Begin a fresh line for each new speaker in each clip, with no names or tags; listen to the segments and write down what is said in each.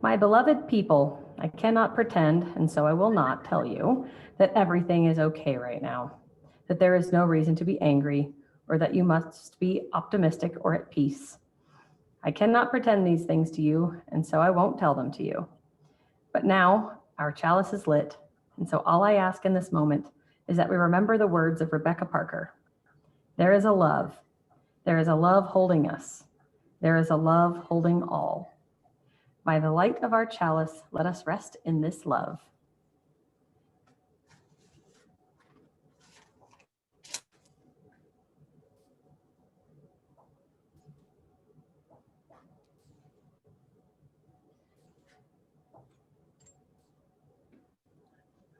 My beloved people, I cannot pretend, and so I will not tell you, that everything is okay right now, that there is no reason to be angry, or that you must be optimistic or at peace. I cannot pretend these things to you, and so I won't tell them to you. But now our chalice is lit, and so all I ask in this moment is that we remember the words of Rebecca Parker. There is a love. There is a love holding us. There is a love holding all. By the light of our chalice, let us rest in this love.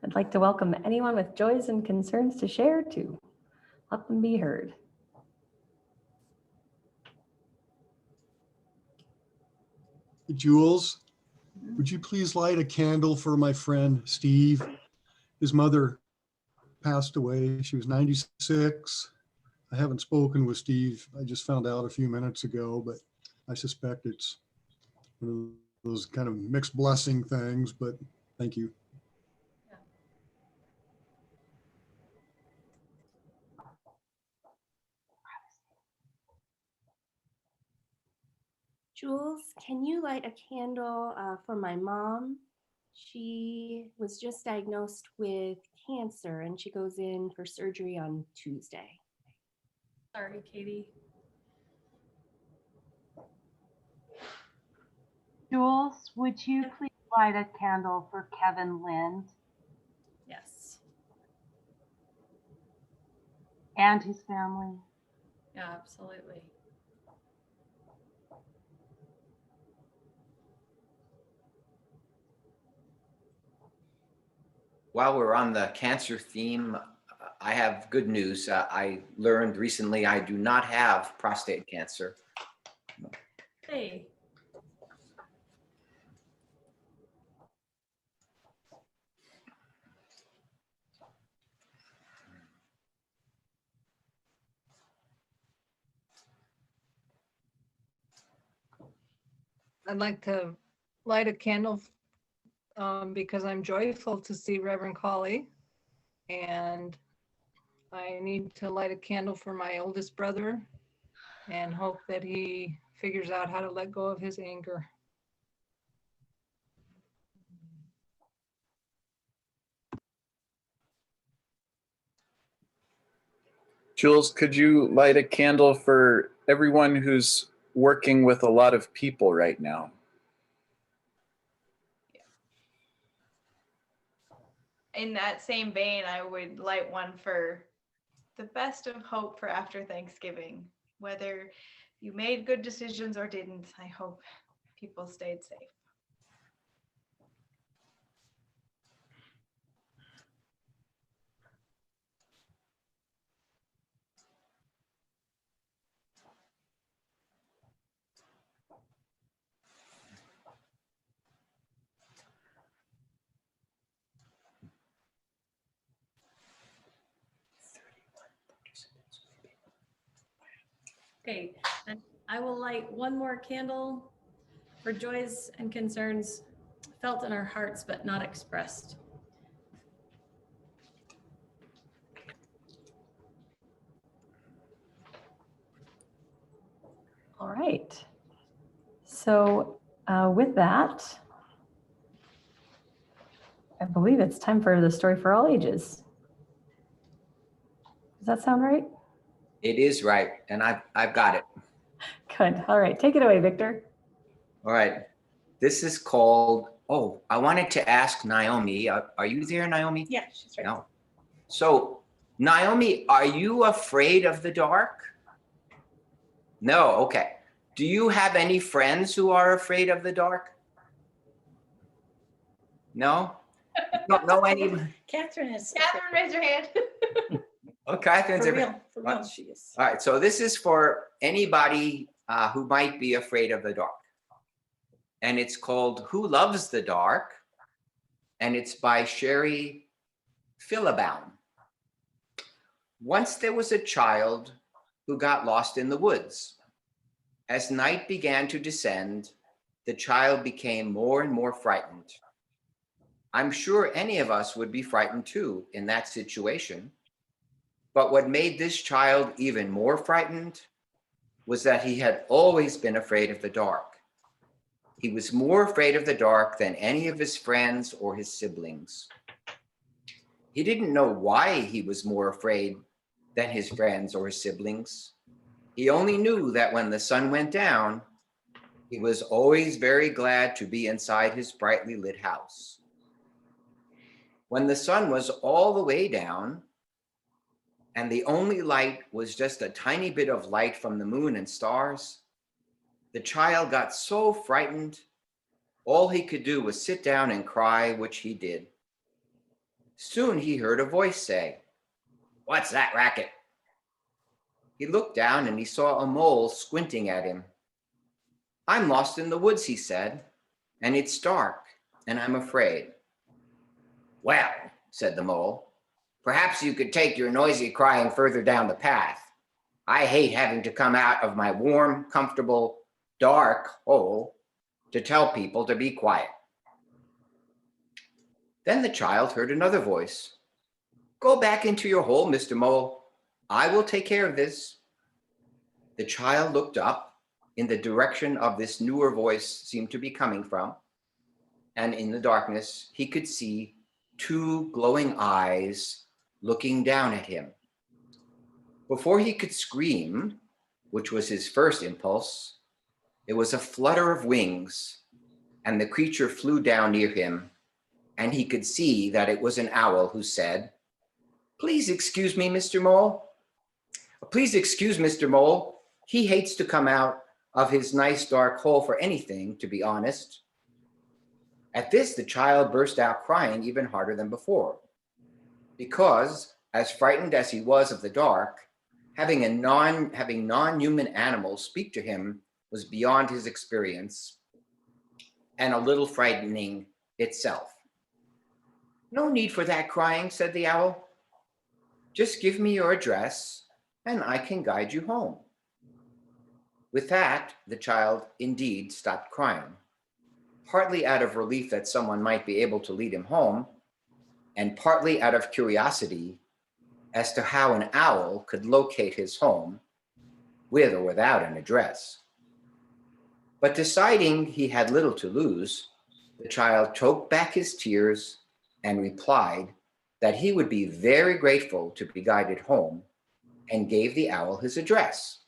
I'd like to welcome anyone with joys and concerns to share to let them be heard.
Jules, would you please light a candle for my friend Steve? His mother passed away. She was 96. I haven't spoken with Steve. I just found out a few minutes ago, but I suspect it's one of those kind of mixed blessing things, but thank you.
Jules, can you light a candle for my mom? She was just diagnosed with cancer and she goes in for surgery on Tuesday.
Sorry, Katie.
Jules, would you please light a candle for Kevin Lind?
Yes.
And his family?
Yeah, absolutely.
While we're on the cancer theme, I have good news. I learned recently I do not have prostate cancer.
Hey.
I'd like to light a candle because I'm joyful to see Reverend Colley, and I need to light a candle for my oldest brother and hope that he figures out how to let go of his anger.
Jules, could you light a candle for everyone who's working with a lot of people right now?
In that same vein, I would light one for the best of hope for after Thanksgiving. Whether you made good decisions or didn't, I hope people stayed safe.
Okay, and I will light one more candle for joys and concerns felt in our hearts but not expressed. All right. So with that, I believe it's time for the story for all ages. Does that sound right?
It is right, and I've got it.
Good. All right, take it away, Victor.
All right. This is called, oh, I wanted to ask Naomi. Are you there, Naomi?
Yeah, she's right.
No. So, Naomi, are you afraid of the dark? No, okay. Do you have any friends who are afraid of the dark? No? You don't know any?
Catherine is.
Catherine, raise your hand.
Oh, Catherine's
For
afraid.
real, she is.
All right, so this is for anybody who might be afraid of the dark. And it's called Who Loves the Dark? And it's by Sheridan. Once there was a child who got lost in the woods. As night began to descend, the child became more and more frightened. I'm sure any of us would be frightened too in that situation. But what made this child even more frightened was that he had always been afraid of the dark. He was more afraid of the dark than any of his friends or his siblings. He didn't know why he was more afraid than his friends or his siblings. He only knew that when the sun went down, he was always very glad to be inside his brightly lit house. When the sun was all the way down, and the only light was just a tiny bit of light from the moon and stars, the child got so frightened, all he could do was sit down and cry, which he did. Soon he heard a voice say, "What's that racket?" He looked down and he saw a mole squinting at him. "I'm lost in the woods," he said, "and it's dark, and I'm afraid." "Well," said the mole, "perhaps you could take your noisy crying further down the path. I hate having to come out of my warm, comfortable, dark hole to tell people to be quiet." Then the child heard another voice. "Go back into your hole, Mr. Mole. I will take care of this." The child looked up in the direction of this newer voice seemed to be coming from, and in the darkness, he could see two glowing eyes looking down at him. Before he could scream, which was his first impulse, it was a flutter of wings, and the creature flew down near him, and he could see that it was an owl who said, "Please excuse me, Mr. Mole. Please excuse Mr. Mole. He hates to come out of his nice dark hole for anything, to be honest." At this, the child burst out crying even harder than before, because as frightened as he was of the dark, having non-human animals speak to him was beyond his experience and a little frightening itself. "No need for that crying," said the owl. "Just give me your address and I can guide you home." With that, the child indeed stopped crying, partly out of relief that someone might be able to lead him home, and partly out of curiosity as to how an owl could locate his home with or without an address. But deciding he had little to lose, the child choked back his tears and replied that he would be very grateful to be guided home, and gave the owl his address.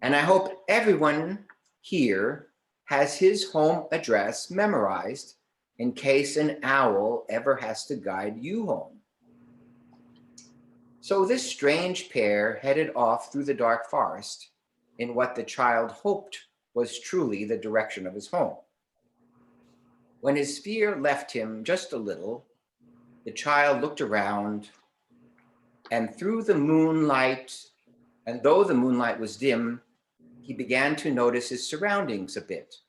And I hope everyone here has his home address memorized in case an owl ever has to guide you home. So this strange pair headed off through the dark forest in what the child hoped was truly the direction of his home. When his fear left him just a little, the child looked around, and through the moonlight, and though the moonlight was dim, he began to notice his surroundings a bit.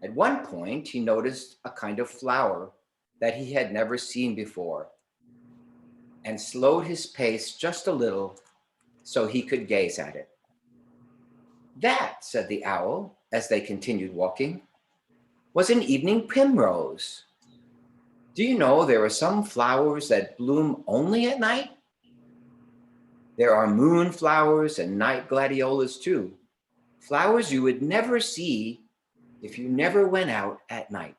At one point, he noticed a kind of flower that he had never seen before, and slowed his pace just a little so he could gaze at it. "That," said the owl, as they continued walking, "was an evening primrose. Do you know there are some flowers that bloom only at night? There are moonflowers and night gladiolas too, flowers you would never see if you never went out at night."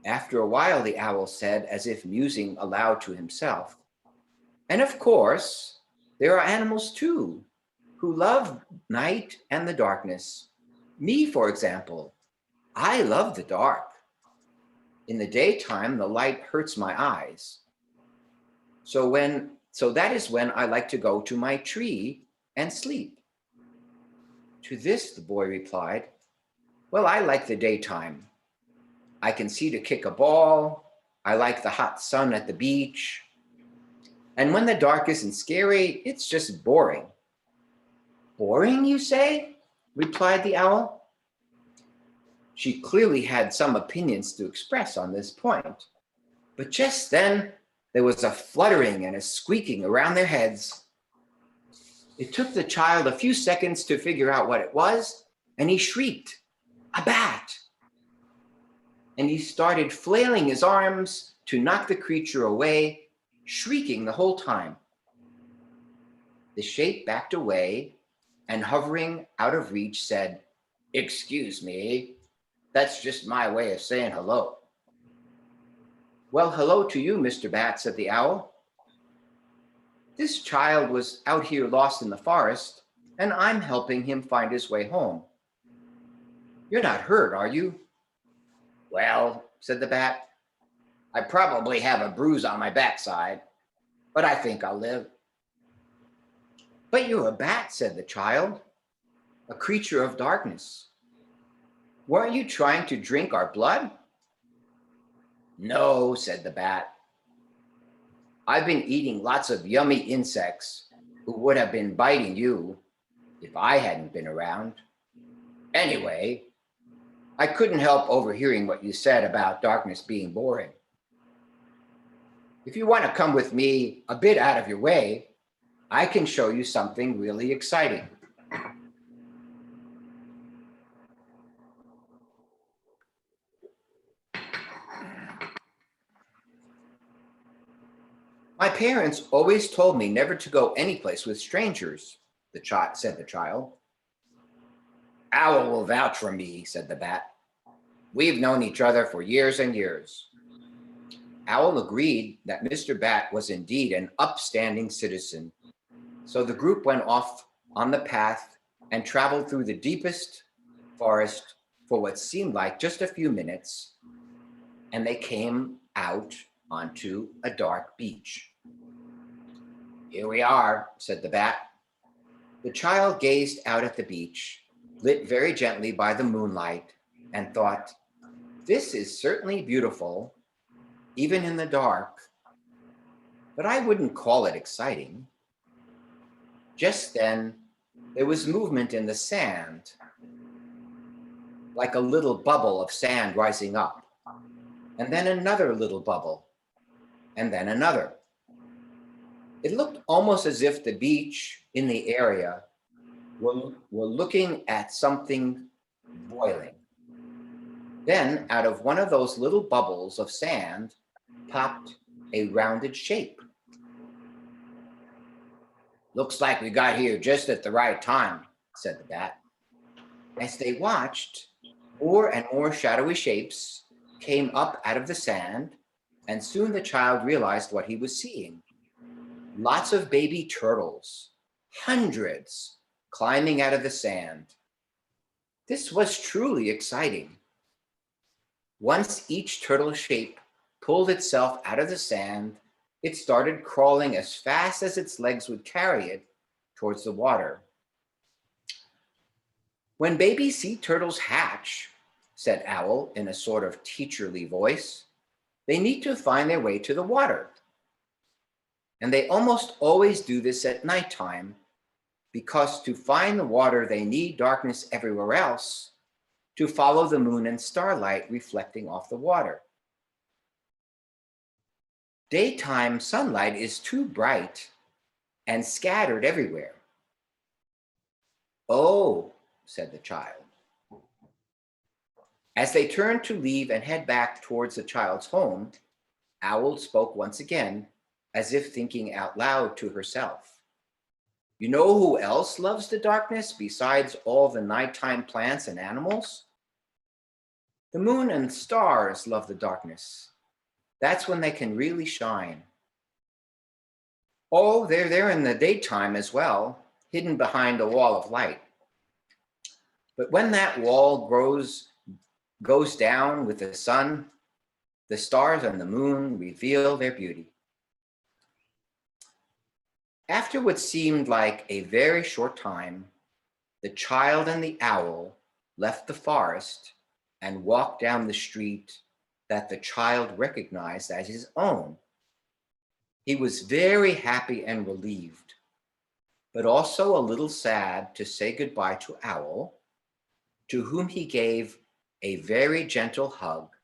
After a while, the owl said, as if musing aloud to himself, "And of course, there are animals too, who love night and the darkness. Me, for example, I love the dark. In the daytime, the light hurts my eyes. So that is when I like to go to my tree and sleep." To this, the boy replied, "Well, I like the daytime. I can see to kick a ball. I like the hot sun at the beach. And when the dark isn't scary, it's just boring." "Boring, you say?" replied the owl. She clearly had some opinions to express on this point, but just then there was a fluttering and a squeaking around their heads. It took the child a few seconds to figure out what it was, and he shrieked, "A bat!" And he started flailing his arms to knock the creature away, shrieking the whole time. The shape backed away and, hovering out of reach, said, "Excuse me, that's just my way of saying hello." "Well, hello to you, Mr. Bat," said the owl. "This child was out here lost in the forest, and I'm helping him find his way home. You're not hurt, are you?" "Well," said the bat, "I probably have a bruise on my backside, but I think I'll live." "But you're a bat," said the child, "a creature of darkness. Weren't you trying to drink our blood?" "No," said the bat. "I've been eating lots of yummy insects who would have been biting you if I hadn't been around. Anyway, I couldn't help overhearing what you said about darkness being boring. If you want to come with me a bit out of your way, I can show you something really exciting." "My parents always told me never to go anyplace with strangers," said the child. "Owl will vouch for me," said the bat. "We've known each other for years and years." Owl agreed that Mr. Bat was indeed an upstanding citizen. So the group went off on the path and traveled through the deepest forest for what seemed like just a few minutes, and they came out onto a dark beach. "Here we are," said the bat. The child gazed out at the beach, lit very gently by the moonlight, and thought, "This is certainly beautiful, even in the dark, but I wouldn't call it exciting." Just then, there was movement in the sand, like a little bubble of sand rising up, and then another little bubble, and then another. It looked almost as if the beach in the area were looking at something boiling. Then, out of one of those little bubbles of sand popped a rounded shape. "Looks like we got here just at the right time," said the bat. As they watched, more and more shadowy shapes came up out of the sand, and soon the child realized what he was seeing. Lots of baby turtles, hundreds, climbing out of the sand. This was truly exciting. Once each turtle shape pulled itself out of the sand, it started crawling as fast as its legs would carry it towards the water. "When baby sea turtles hatch," said Owl in a sort of teacherly voice, "they need to find their way to the water. And they almost always do this at nighttime, because to find the water they need darkness everywhere else to follow the moon and starlight reflecting off the water. Daytime sunlight is too bright and scattered everywhere." "Oh," said the child. As they turned to leave and head back towards the child's home, Owl spoke once again, as if thinking out loud to herself. "You know who else loves the darkness besides all the nighttime plants and animals? The moon and stars love the darkness. That's when they can really shine. Oh, they're there in the daytime as well, hidden behind a wall of light. But when that wall goes down with the sun, the stars and the moon reveal their beauty." After what seemed like a very short time, the child and the owl left the forest and walked down the street that the child recognized as his own. He was very happy and relieved, but also a little sad to say goodbye to Owl, to whom he gave a very gentle hug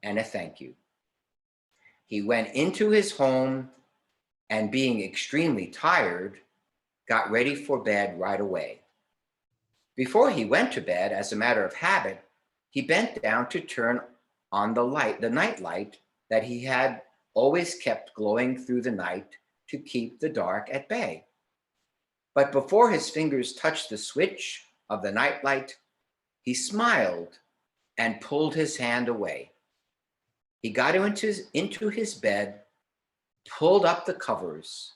and a thank you. He went into his home and, being extremely tired, got ready for bed right away. Before he went to bed, as a matter of habit, he bent down to turn on the light, the night light that he had always kept glowing through the night to keep the dark at bay. But before his fingers touched the switch of the nightlight, he smiled and pulled his hand away. He got into his bed, pulled up the covers,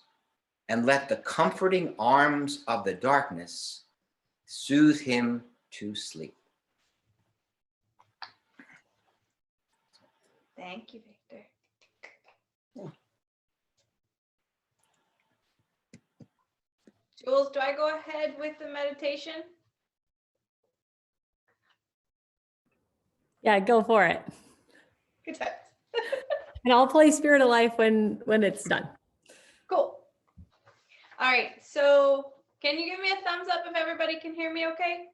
and let the comforting arms of the darkness soothe him to sleep.
Thank you, Victor. Jules, do I go ahead with the meditation?
Yeah, go for it.
Good times.
And I'll play Spirit of Life when it's done.
Cool. All right, so can you give me a thumbs up if everybody can hear me okay?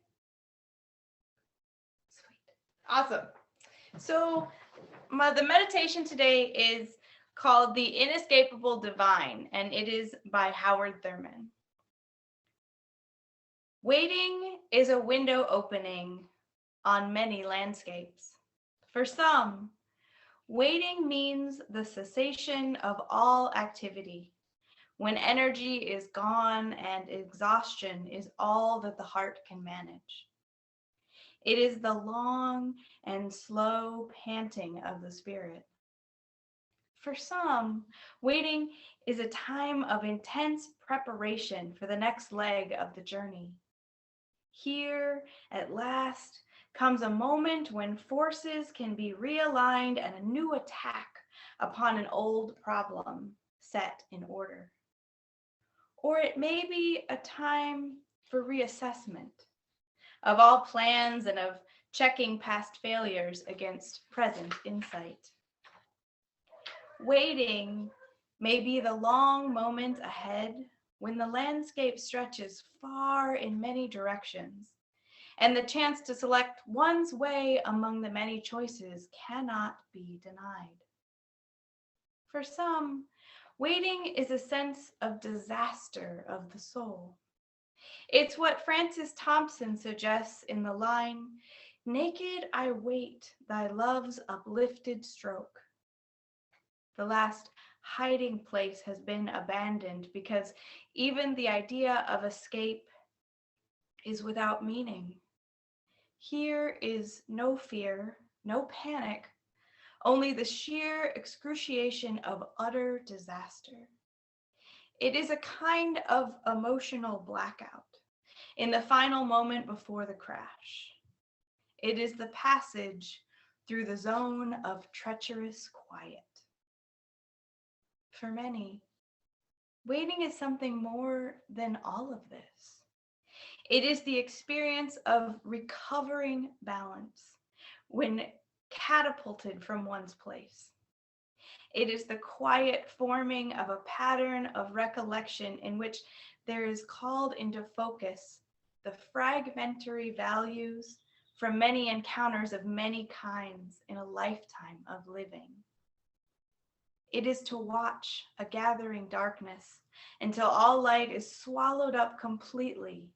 Sweet. Awesome. So the meditation today is called The Inescapable Divine, and it is by Howard Thurman. Waiting is a window opening on many landscapes. For some, waiting means the cessation of all activity, when energy is gone and exhaustion is all that the heart can manage. It is the long and slow panting of the spirit. For some, waiting is a time of intense preparation for the next leg of the journey. Here, at last, comes a moment when forces can be realigned and a new attack upon an old problem set in order. Or it may be a time for reassessment of all plans and of checking past failures against present insight. Waiting may be the long moment ahead when the landscape stretches far in many directions, and the chance to select one's way among the many choices cannot be denied. For some, waiting is a sense of disaster of the soul. It's what Francis Thompson suggests in the line, "Naked I wait thy love's uplifted stroke." The last hiding place has been abandoned because even the idea of escape is without meaning. Here is no fear, no panic, only the sheer excruciation of utter disaster. It is a kind of emotional blackout in the final moment before the crash. It is the passage through the zone of treacherous quiet. For many, waiting is something more than all of this. It is the experience of recovering balance when catapulted from one's place. It is the quiet forming of a pattern of recollection in which there is called into focus the fragmentary values from many encounters of many kinds in a lifetime of living. It is to watch a gathering darkness until all light is swallowed up completely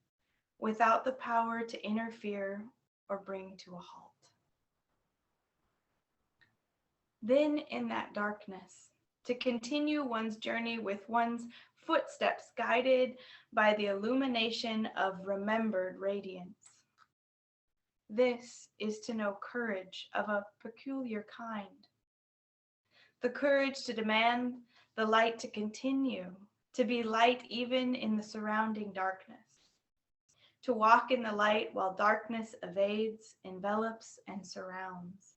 without the power to interfere or bring to a halt. Then in that darkness, to continue one's journey with one's footsteps guided by the illumination of remembered radiance. This is to know courage of a peculiar kind. The courage to demand the light to continue, to be light even in the surrounding darkness. To walk in the light while darkness evades, envelops, and surrounds.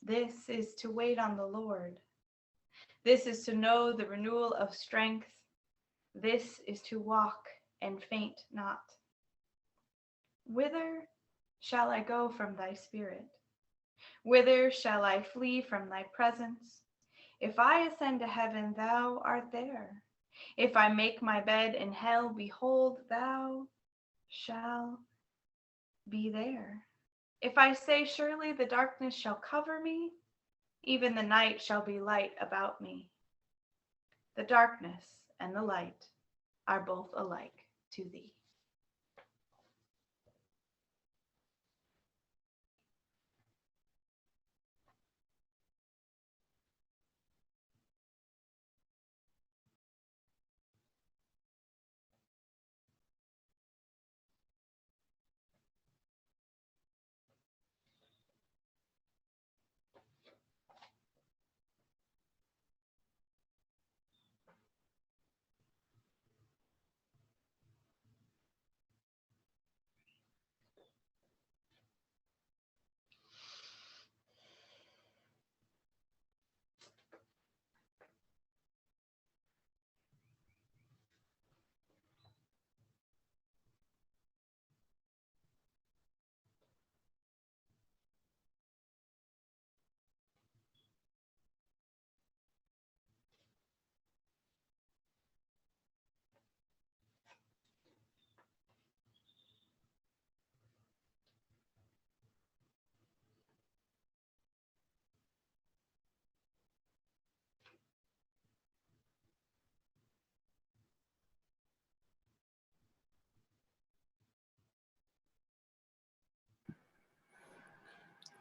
This is to wait on the Lord. This is to know the renewal of strength. This is to walk and faint not. Whither shall I go from thy spirit? Whither shall I flee from thy presence? If I ascend to heaven, thou art there. If I make my bed in hell, behold, thou shalt be there. If I say, surely the darkness shall cover me, even the night shall be light about me. The darkness and the light are both alike to thee.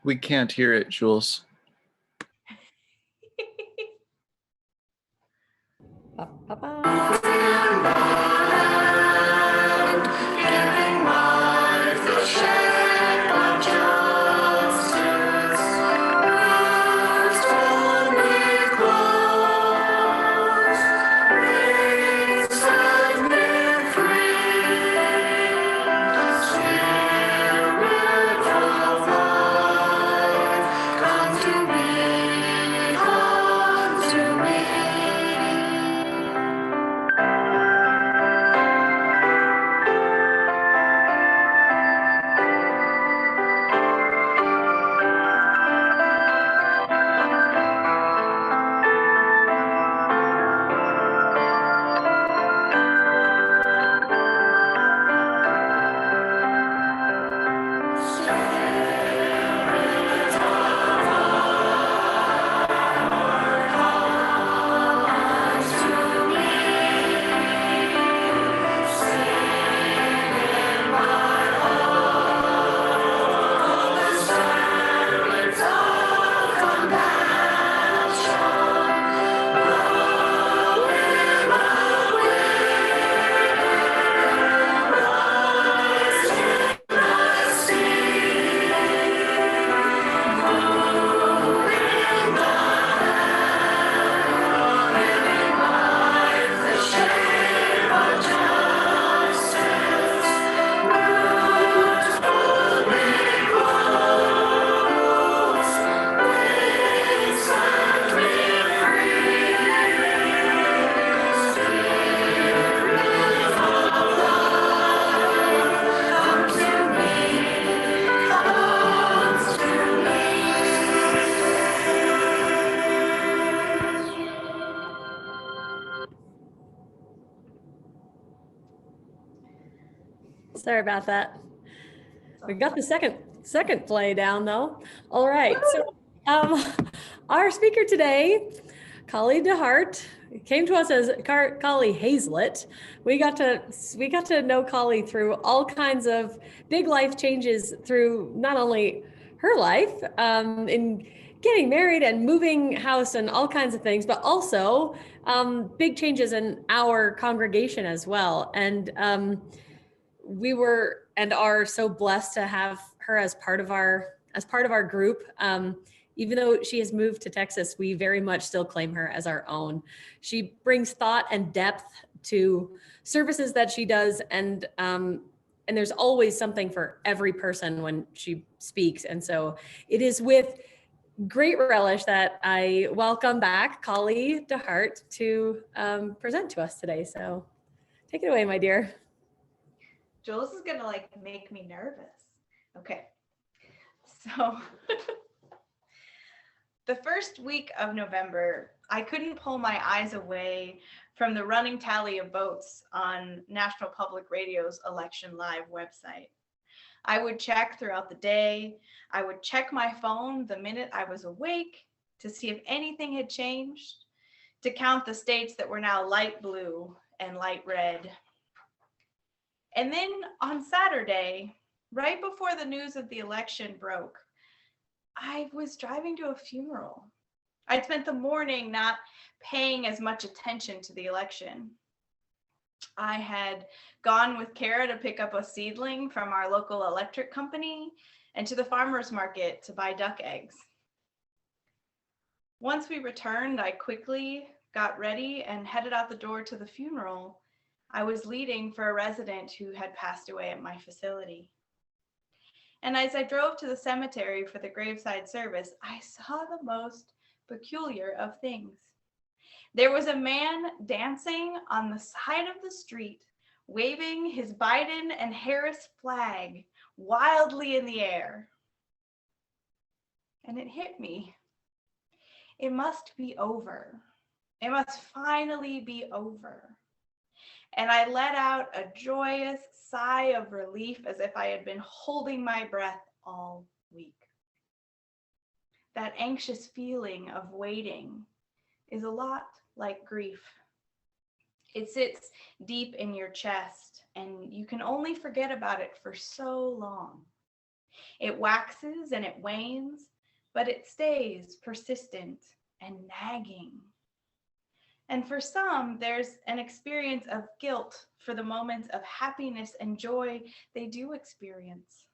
We can't hear it, Jules.
Ba, ba, ba. Sorry about that. We got the second play down though. All right. So our speaker today, Collie DeHart, came to us as Collie Hazlett. We got to know Collie through all kinds of big life changes through not only her life in getting married and moving house and all kinds of things, but also big changes in our congregation as well. And we were and are so blessed to have her as part of our group. Even though she has moved to Texas, we very much still claim her as our own. She brings thought and depth to services that she does, and there's always something for every person when she speaks. And so it is with great relish that I welcome back Collie DeHart to present to us today. So take it away, my dear.
Jules is gonna like make me nervous. Okay, so the first week of November, I couldn't pull my eyes away from the running tally of votes on National Public Radio's Election Live website. I would check throughout the day. I would check my phone the minute I was awake to see if anything had changed, to count the states that were now light blue and light red. And then on Saturday, right before the news of the election broke, I was driving to a funeral. I'd spent the morning not paying as much attention to the election. I had gone with Kara to pick up a seedling from our local electric company and to the farmer's market to buy duck eggs. Once we returned, I quickly got ready and headed out the door to the funeral I was leading for a resident who had passed away at my facility. And as I drove to the cemetery for the graveside service, I saw the most peculiar of things. There was a man dancing on the side of the street, waving his Biden and Harris flag wildly in the air. And it hit me. It must be over. It must finally be over. And I let out a joyous sigh of relief as if I had been holding my breath all week. That anxious feeling of waiting is a lot like grief. It sits deep in your chest, and you can only forget about it for so long. It waxes and it wanes, but it stays persistent and nagging. And for some, there's an experience of guilt for the moments of happiness and joy they do experience.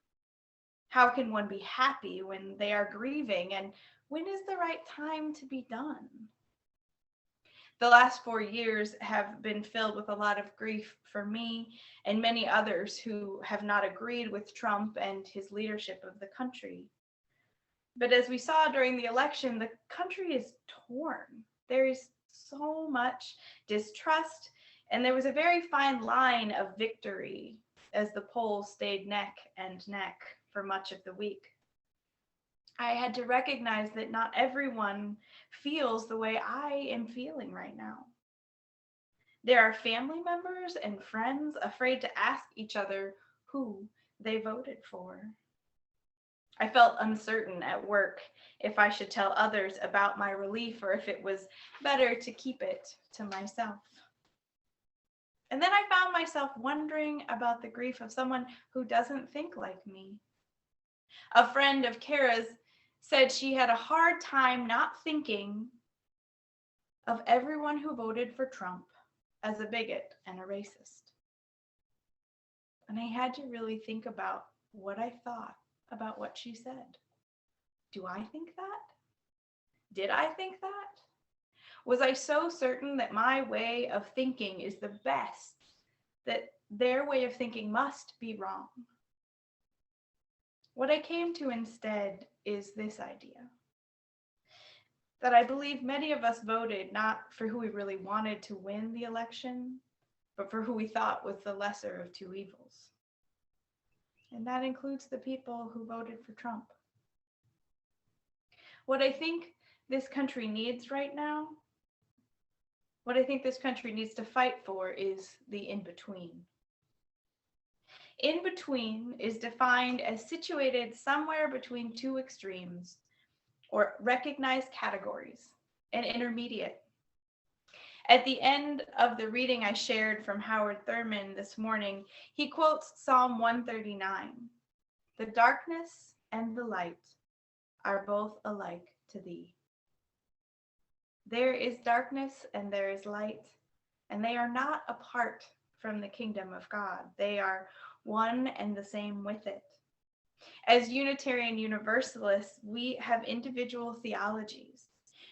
How can one be happy when they are grieving? And when is the right time to be done? The last 4 years have been filled with a lot of grief for me and many others who have not agreed with Trump and his leadership of the country. But as we saw during the election, the country is torn. There is so much distrust, and there was a very fine line of victory as the polls stayed neck and neck for much of the week. I had to recognize that not everyone feels the way I am feeling right now. There are family members and friends afraid to ask each other who they voted for. I felt uncertain at work if I should tell others about my relief or if it was better to keep it to myself. And then I found myself wondering about the grief of someone who doesn't think like me. A friend of Kara's said she had a hard time not thinking of everyone who voted for Trump as a bigot and a racist. And I had to really think about what I thought about what she said. Do I think that? Did I think that? Was I so certain that my way of thinking is the best, that their way of thinking must be wrong? What I came to instead is this idea, that I believe many of us voted not for who we really wanted to win the election, but for who we thought was the lesser of two evils. And that includes the people who voted for Trump. What I think this country needs right now, what I think this country needs to fight for is the in-between. In-between is defined as situated somewhere between two extremes or recognized categories, and intermediate. At the end of the reading I shared from Howard Thurman this morning, he quotes Psalm 139. The darkness and the light are both alike to thee. There is darkness and there is light, and they are not apart from the kingdom of God. They are one and the same with it. As Unitarian Universalists, we have individual theologies.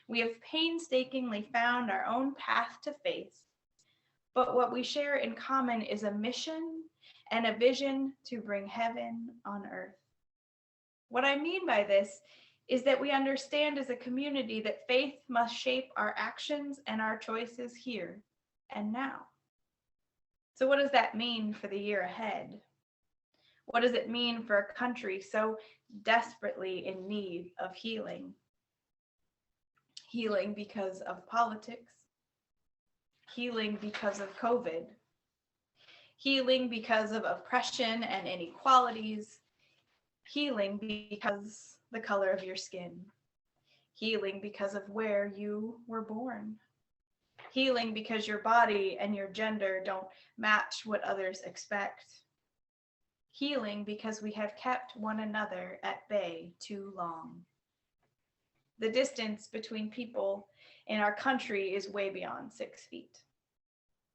We have painstakingly found our own path to faith, but what we share in common is a mission and a vision to bring heaven on earth. What I mean by this is that we understand as a community that faith must shape our actions and our choices here and now. So what does that mean for the year ahead? What does it mean for a country so desperately in need of healing? Healing because of politics, healing because of COVID, healing because of oppression and inequalities, healing because the color of your skin, healing because of where you were born, healing because your body and your gender don't match what others expect, healing because we have kept one another at bay too long. The distance between people in our country is way beyond 6 feet.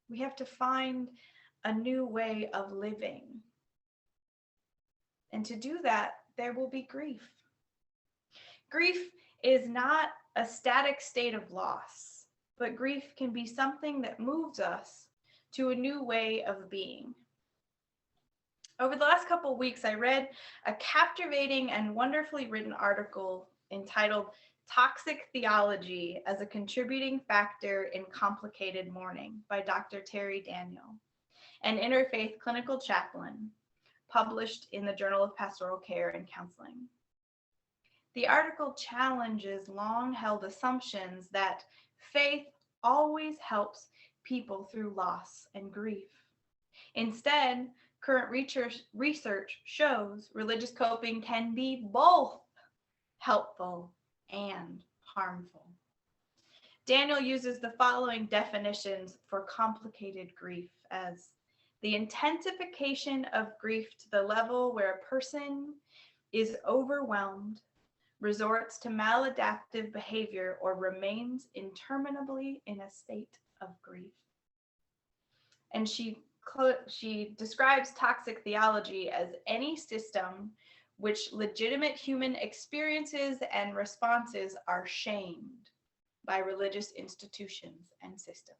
We have to find a new way of living. And to do that, there will be grief. Grief is not a static state of loss, but grief can be something that moves us to a new way of being. Over the last couple of weeks, I read a captivating and wonderfully written article entitled Toxic Theology as a Contributing Factor in Complicated Mourning by Dr. Terry Daniel, an interfaith clinical chaplain, published in the Journal of Pastoral Care and Counseling. The article challenges long-held assumptions that faith always helps people through loss and grief. Instead, current research shows religious coping can be both helpful and harmful. Daniel uses the following definitions for complicated grief as the intensification of grief to the level where a person is overwhelmed, resorts to maladaptive behavior, or remains interminably in a state of grief. And she describes toxic theology as any system which legitimate human experiences and responses are shamed by religious institutions and systems.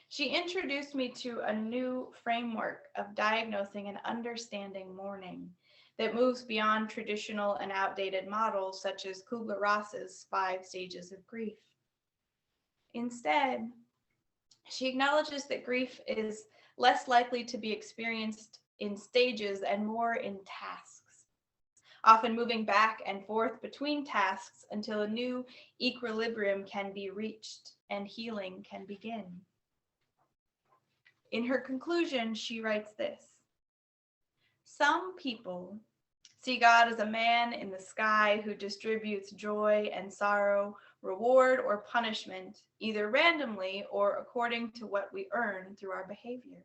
She introduced me to a new framework of diagnosing and understanding mourning that moves beyond traditional and outdated models such as Kubler-Ross's 5 stages of grief. Instead, she acknowledges that grief is less likely to be experienced in stages and more in tasks, often moving back and forth between tasks until a new equilibrium can be reached and healing can begin. In her conclusion, she writes this: "Some people see God as a man in the sky who distributes joy and sorrow, reward or punishment, either randomly or according to what we earn through our behavior.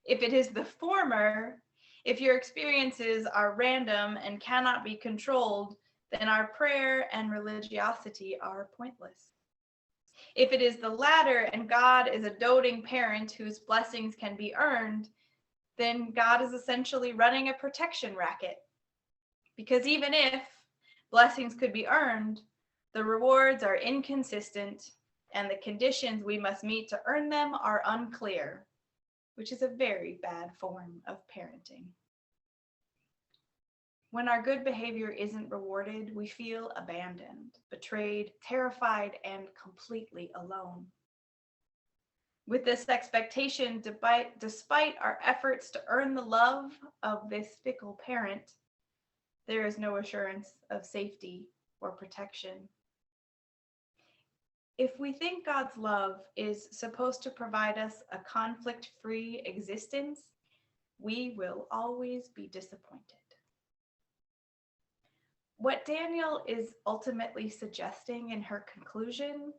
If it is the former, if your experiences are random and cannot be controlled, then our prayer and religiosity are pointless. If it is the latter and God is a doting parent whose blessings can be earned, then God is essentially running a protection racket. Because even if blessings could be earned, the rewards are inconsistent and the conditions we must meet to earn them are unclear, which is a very bad form of parenting. When our good behavior isn't rewarded, we feel abandoned, betrayed, terrified, and completely alone. With this expectation, despite our efforts to earn the love of this fickle parent, there is no assurance of safety or protection. If we think God's love is supposed to provide us a conflict-free existence, we will always be disappointed. What Daniel is ultimately suggesting in her conclusion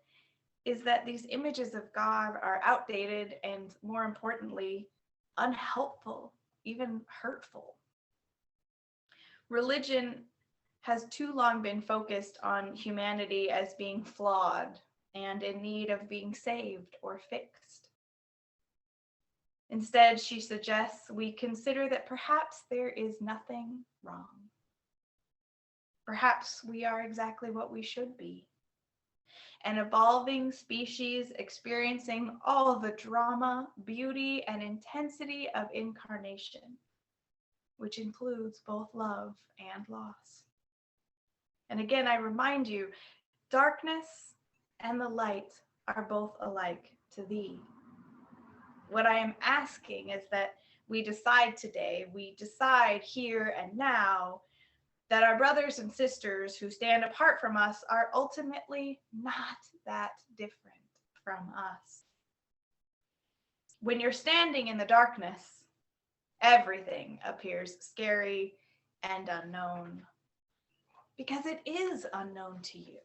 is that these images of God are outdated and, more importantly, unhelpful, even hurtful. Religion has too long been focused on humanity as being flawed and in need of being saved or fixed. Instead, she suggests we consider that perhaps there is nothing wrong. Perhaps we are exactly what we should be. An evolving species experiencing all the drama, beauty, and intensity of incarnation, which includes both love and loss. And again, I remind you, darkness and the light are both alike to thee. What I am asking is that we decide today, we decide here and now, that our brothers and sisters who stand apart from us are ultimately not that different from us. When you're standing in the darkness, everything appears scary and unknown, because it is unknown to you.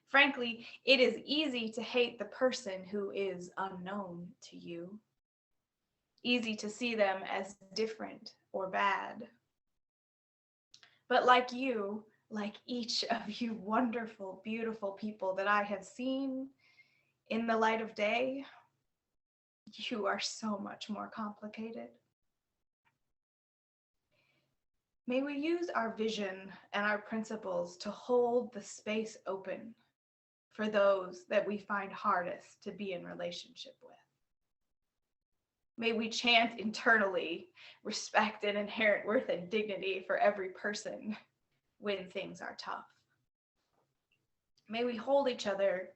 Frankly, it is easy to hate the person who is unknown to you. Easy to see them as different or bad. But like you, like each of you wonderful, beautiful people that I have seen in the light of day, you are so much more complicated. May we use our vision and our principles to hold the space open for those that we find hardest to be in relationship with. May we chant internally respect and inherent worth and dignity for every person when things are tough. May we hold each other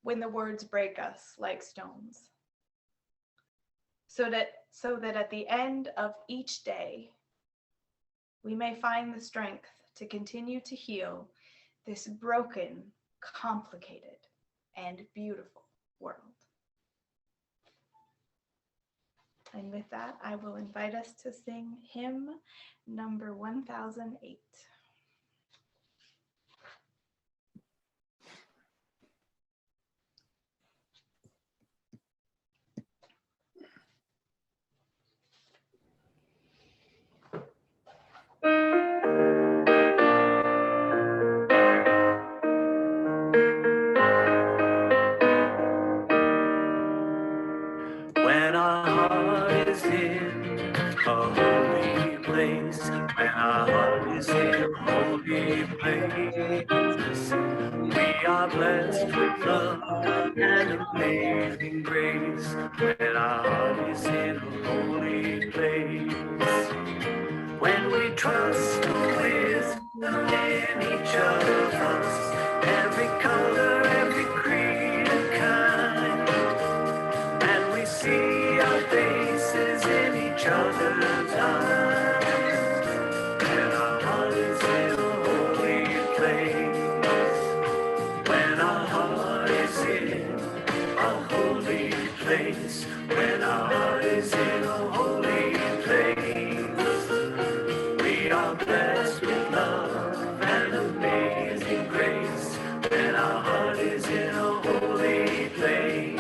when the words break us like stones, so that at the end of each day, we may find the strength to continue to heal this broken, complicated, and beautiful world. And with that, I will invite us to sing hymn number 1008.
our heart is in a holy place. We are blessed with love and amazing grace when our heart is in a holy place. When we trust the wisdom in each of us, every color, every creed and kind, and we see our faces in each other's eyes, when our heart is in a holy place. When our heart is in a holy place. When our heart is in a holy place. We are blessed with love and amazing grace. When our heart is in a holy place.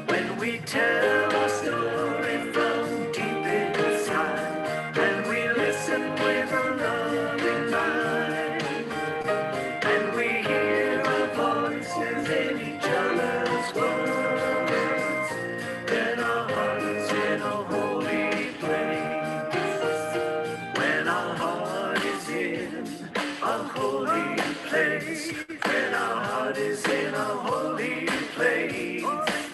When we tell our story from deep inside, and we listen with a loving mind, and we hear our voices in each other's words, then our heart is in a holy place. When our heart is in a holy place. When our heart is in a holy place.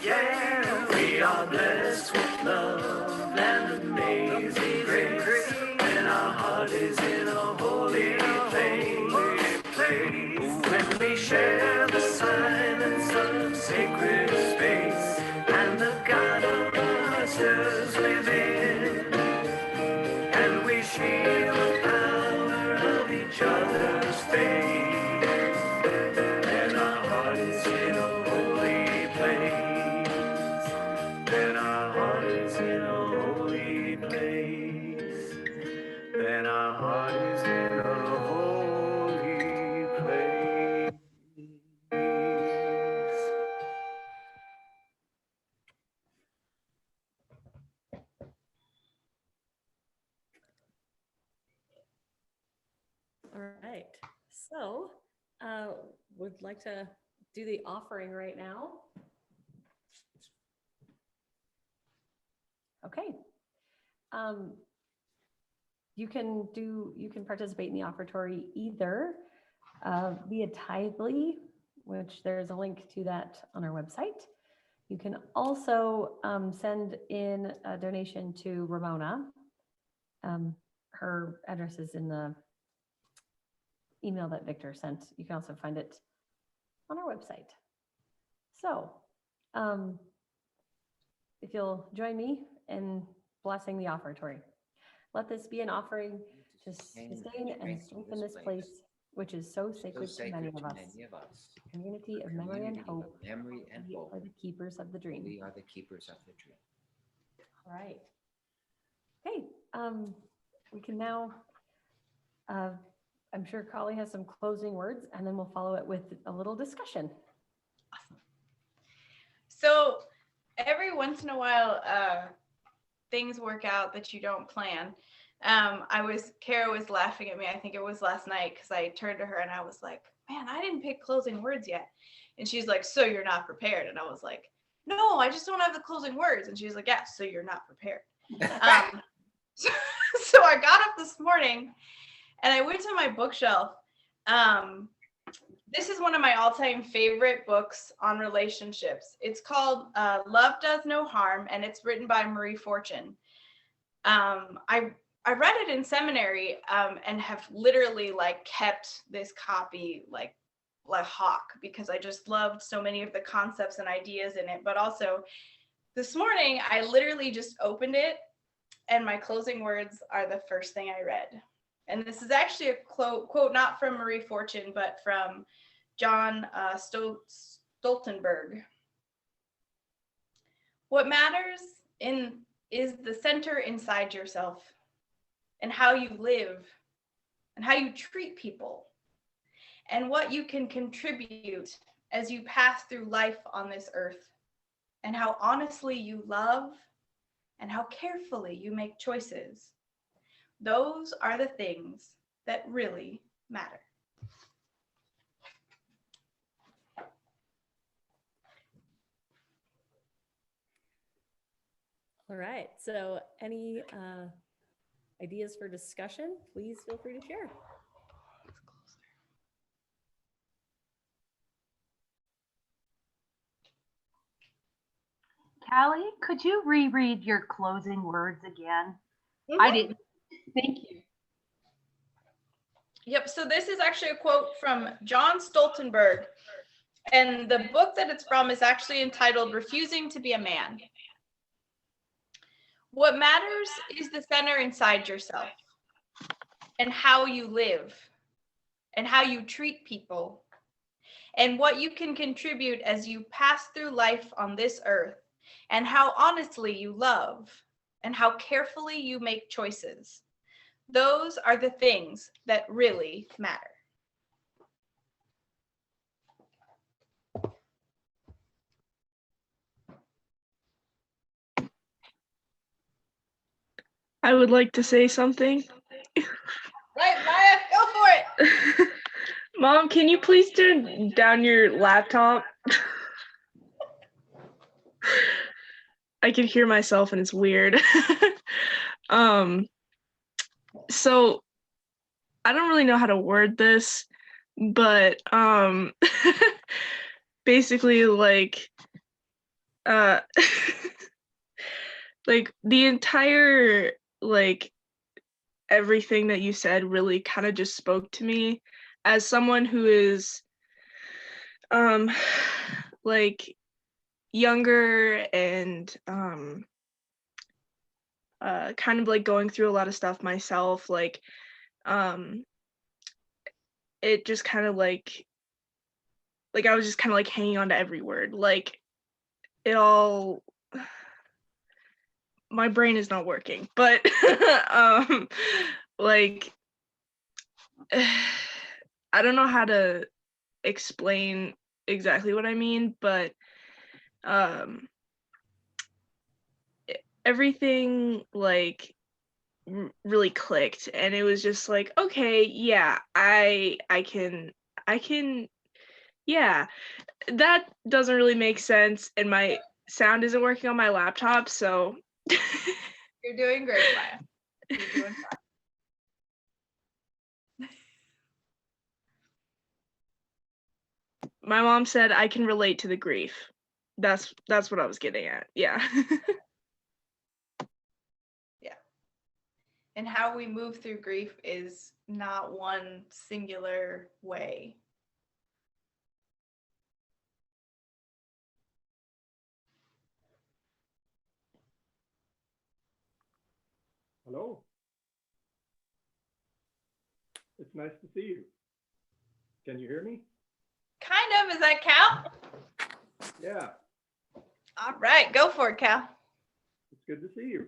Yeah, we are blessed with love and amazing grace. When our heart is in a holy place. When we share the silence of sacred space, and the God of us is within, and we feel the power of each other's faith, then our heart is in a holy place. Then our heart is in a holy place. Then our heart is in a holy place.
All right, so would like to do the offering right now. Okay. You can participate in the offertory either via Tithely, which there's a link to that on our website. You can also send in a donation to Ramona. Her address is in the email that Victor sent. You can also find it on our website. So if you'll join me in blessing the offertory. Let this be an offering to sustain and strengthen this place, which is so sacred to many of us. Community of memory and hope. We are the keepers of the dream.
We are the keepers of the dream.
All right. Okay. We can now, I'm sure Kali has some closing words, and then we'll follow it with a little discussion.
So every once in a while, things work out that you don't plan. Kara was laughing at me, I think it was last night, because I turned to her and I was like, man, I didn't pick closing words yet. And she's like, so you're not prepared? And I was like, no, I just don't have the closing words. And she's like, yeah, so you're not prepared. So I got up this morning and I went to my bookshelf. This is one of my all-time favorite books on relationships. It's called Love Does No Harm, and it's written by Marie Fortune. I read it in seminary and have literally kept this copy like hawk, because I just loved so many of the concepts and ideas in it. But also this morning, I literally just opened it and my closing words are the first thing I read. And this is actually a quote not from Marie Fortune, but from John Stoltenberg. What matters is the center inside yourself, and how you live, and how you treat people, and what you can contribute as you pass through life on this earth, and how honestly you love, and how carefully you make choices. Those are the things that really matter.
All right, so any ideas for discussion, please feel free to share.
Callie, could you reread your closing words again? I didn't. Thank you.
Yep, so this is actually a quote from John Stoltenberg, and the book that it's from is actually entitled Refusing to be a Man. What matters is the center inside yourself, and how you live, and how you treat people, and what you can contribute as you pass through life on this earth, and how honestly you love, and how carefully you make choices. Those are the things that really matter.
I would like to say something.
Right, Maya, go for it.
Mom, can you please turn down your laptop? I can hear myself and it's weird. So I don't really know how to word this, but basically like like the entire like everything that you said really kind of just spoke to me as someone who is like younger and kind of like going through a lot of stuff myself. Like it just kind of like I was just kind of like hanging on to every word. Like it all, my brain is not working, but like I don't know how to explain exactly what I mean, but everything like really clicked, and it was just like, okay, yeah, I can yeah, that doesn't really make sense, and my sound isn't working on my laptop, so
You're doing great, Maya. You're doing fine.
my mom said I can relate to the grief. That's what I was getting at. Yeah.
Yeah. And how we move through grief is not one singular way.
Hello. It's nice to see you. Can you hear me?
Kind of. Is that Cal?
Yeah,
All right. Go for it, Cal.
it's good to see you.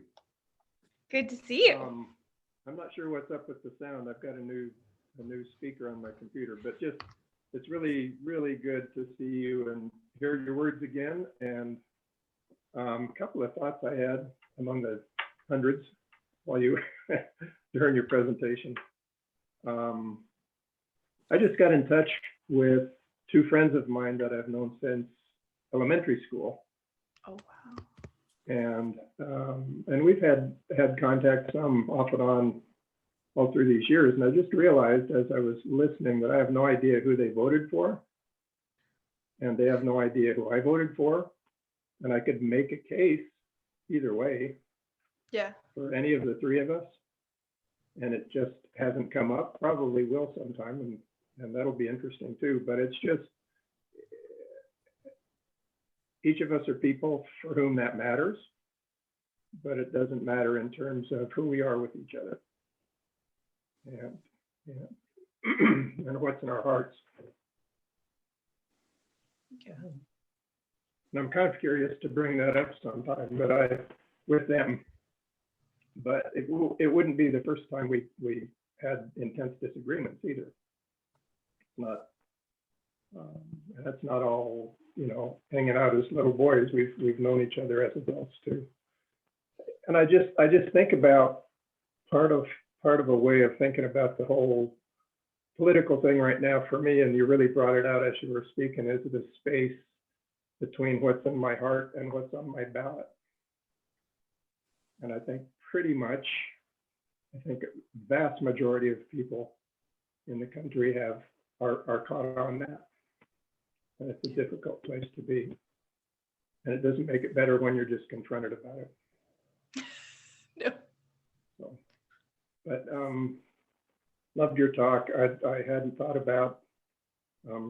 Good to see you.
I'm not sure what's up with the sound. I've got a new speaker on my computer, but just it's really, really good to see you and hear your words again. And a couple of thoughts I had among the hundreds while you during your presentation. I just got in touch with two friends of mine that I've known since elementary school.
Oh, wow.
And we've had contact some off and on all through these years. And I just realized as I was listening that I have no idea who they voted for. And they have no idea who I voted for. And I could make a case either way.
Yeah.
For any of the three of us. And it just hasn't come up. Probably will sometime. And that'll be interesting too. But it's just, each of us are people for whom that matters, but it doesn't matter in terms of who we are with each other and and what's in our hearts.
Yeah.
And I'm kind of curious to bring that up sometime, but with them. But it wouldn't be the first time we had intense disagreements either. It's not. And that's not all, hanging out as little boys. We've known each other as adults too. And I just think about part of a way of thinking about the whole political thing right now for me, and you really brought it out as you were speaking, is the space between what's in my heart and what's on my ballot. And I think pretty much I think a vast majority of people in the country are caught on that. And it's a difficult place to be. And it doesn't make it better when you're just confronted about it.
No.
So, but loved your talk. I hadn't thought about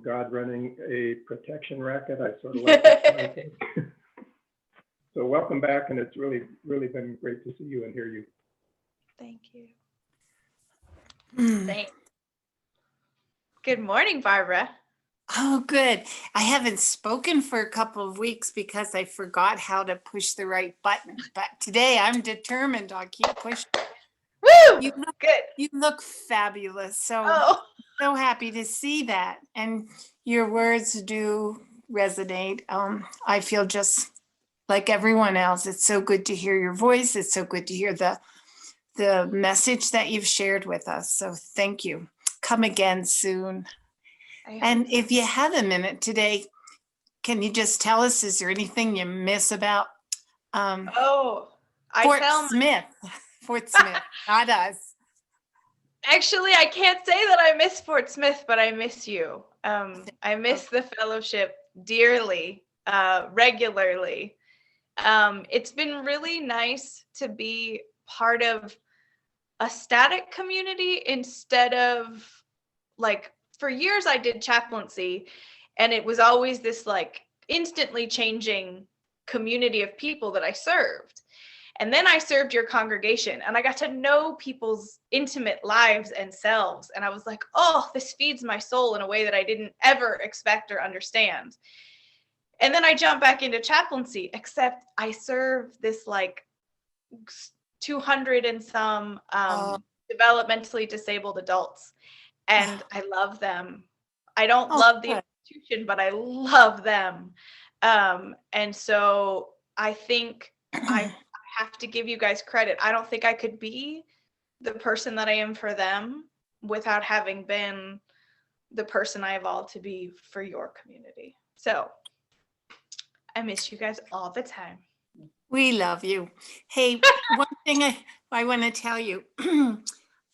God running a protection racket. I sort of like that concept. So welcome back, and it's really been great to see you and hear you.
Thank you.
Mm.
Thanks. Good morning, Barbara.
Oh, good. I haven't spoken for a couple of weeks because I forgot how to push the right button. But today I'm determined. I'll keep pushing.
Woo! Good.
You look fabulous. So
Oh,
so happy to see that. And your words do resonate. I feel just like everyone else. It's so good to hear your voice. It's so good to hear the message that you've shared with us. So thank you. Come again soon. And if you have a minute today, can you just tell us, is there anything you miss about Fort Smith? Fort Smith, not us.
Actually, I can't say that I miss Fort Smith, but I miss you. I miss the fellowship dearly, regularly. It's been really nice to be part of a static community instead of, like, for years I did chaplaincy, and it was always this like instantly changing community of people that I served. And then I served your congregation, and I got to know people's intimate lives and selves. And I was like, oh, this feeds my soul in a way that I didn't ever expect or understand. And then I jumped back into chaplaincy, except I serve this like 200 and some developmentally disabled adults. And I love them. I don't love the institution, but I love them. And so I think I have to give you guys credit. I don't think I could be the person that I am for them without having been the person I evolved to be for your community. So I miss you guys all the time.
We love you. Hey, one thing I want to tell you,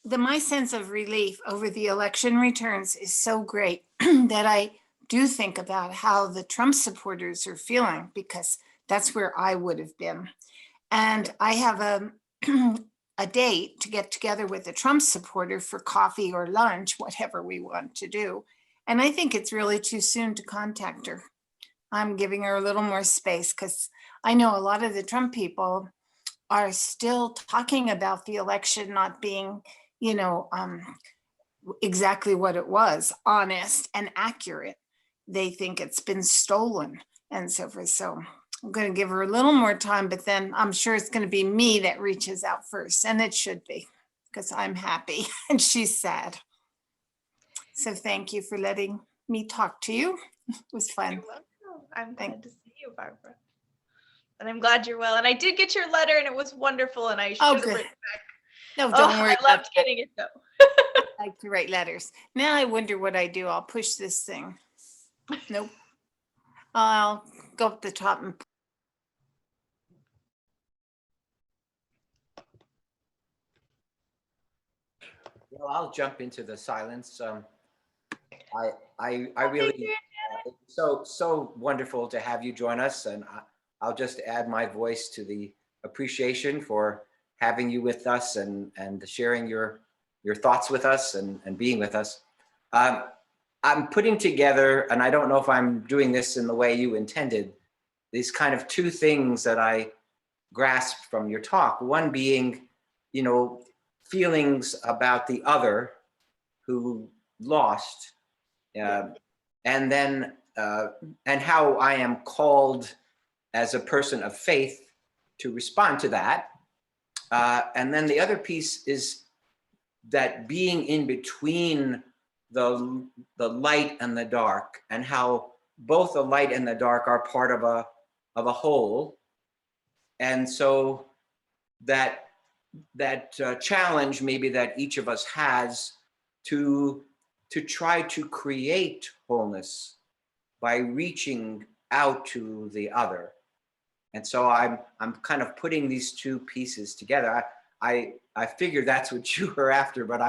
my sense of relief over the election returns is so great that I do think about how the Trump supporters are feeling, because that's where I would have been. And I have a date to get together with a Trump supporter for coffee or lunch, whatever we want to do. And I think it's really too soon to contact her. I'm giving her a little more space because I know a lot of the Trump people are still talking about the election not being, exactly what it was, honest and accurate. They think it's been stolen and so forth. So I'm going to give her a little more time, but then I'm sure it's going to be me that reaches out first, and it should be, because I'm happy and she's sad. So thank you for letting me talk to you. It was fun.
You're welcome. I'm glad to see you, Barbara. And I'm glad you're well. And I did get your letter, and it was wonderful, and I should have written back.
No, don't worry.
I loved getting it, though.
I like to write letters. Now I wonder what I do. I'll push this thing. Nope. I'll go up the top and
Well, I'll jump into the silence. I really, it's so wonderful to have you join us, and I'll just add my voice to the appreciation for having you with us and sharing your thoughts with us and being with us. I'm putting together, and I don't know if I'm doing this in the way you intended, these kind of two things that I grasped from your talk. One being, feelings about the other who lost, and then and how I am called as a person of faith to respond to that. And then the other piece is that being in between the light and the dark, and how both the light and the dark are part of a whole. And so that challenge maybe that each of us has to try to create wholeness by reaching out to the other. And so I'm kind of putting these two pieces together. I I figured that's what you were after, but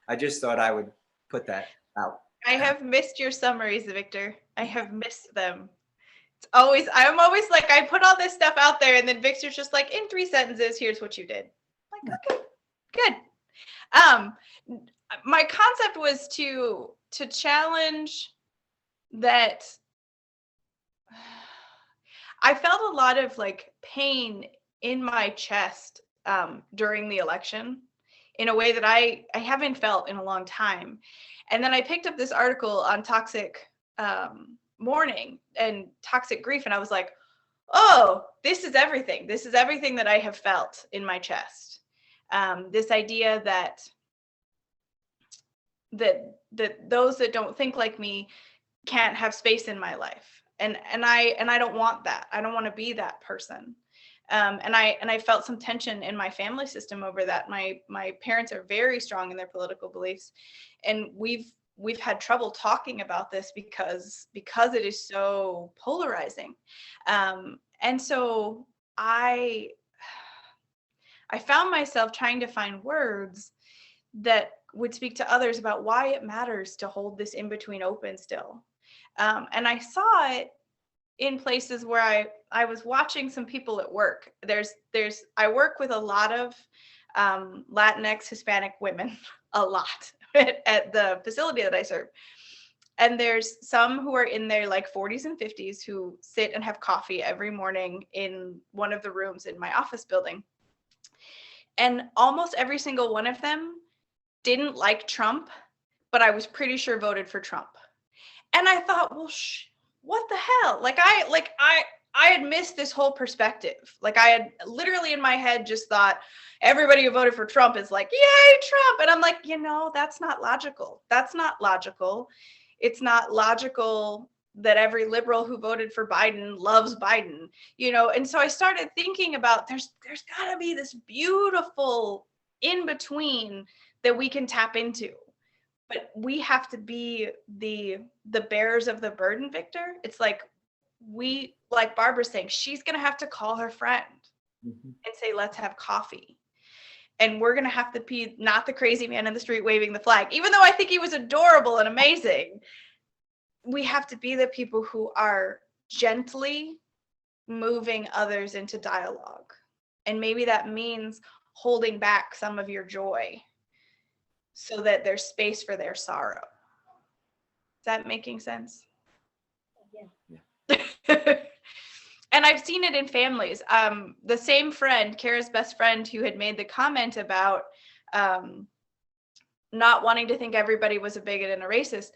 I just thought I would put that out.
I have missed your summaries, Victor. I have missed them. I'm always like, I put all this stuff out there, and then Victor's just like, in 3 sentences, here's what you did. I'm like, okay, good. My concept was to challenge that. I felt a lot of like pain in my chest during the election in a way that I haven't felt in a long time. And then I picked up this article on toxic mourning and toxic grief, and I was like, oh, this is everything. This is everything that I have felt in my chest. This idea that those that don't think like me can't have space in my life. And I don't want that. I don't want to be that person. And I felt some tension in my family system over that. My parents are very strong in their political beliefs, and we've had trouble talking about this because it is so polarizing. And so I found myself trying to find words that would speak to others about why it matters to hold this in between open still. And I saw it in places where I was watching some people at work. I work with a lot of Latinx Hispanic women, a lot at the facility that I serve. And there's some who are in their like 40s and 50s who sit and have coffee every morning in one of the rooms in my office building. And almost every single one of them didn't like Trump, but I was pretty sure voted for Trump. And I thought, well, what the hell? I had missed this whole perspective. Like I had literally in my head just thought everybody who voted for Trump is like, yay, Trump. And I'm like, that's not logical. That's not logical. It's not logical that every liberal who voted for Biden loves Biden, And so I started thinking about there's gotta be this beautiful in between that we can tap into. But we have to be the bearers of the burden, Victor. It's like like Barbara's saying, she's going to have to call her friend and say, let's have coffee. And we're going to have to be not the crazy man in the street waving the flag. Even though I think he was adorable and amazing, we have to be the people who are gently moving others into dialogue. And maybe that means holding back some of your joy so that there's space for their sorrow. Is that making sense? Yeah. And I've seen it in families. The same friend, Kara's best friend, who had made the comment about not wanting to think everybody was a bigot and a racist,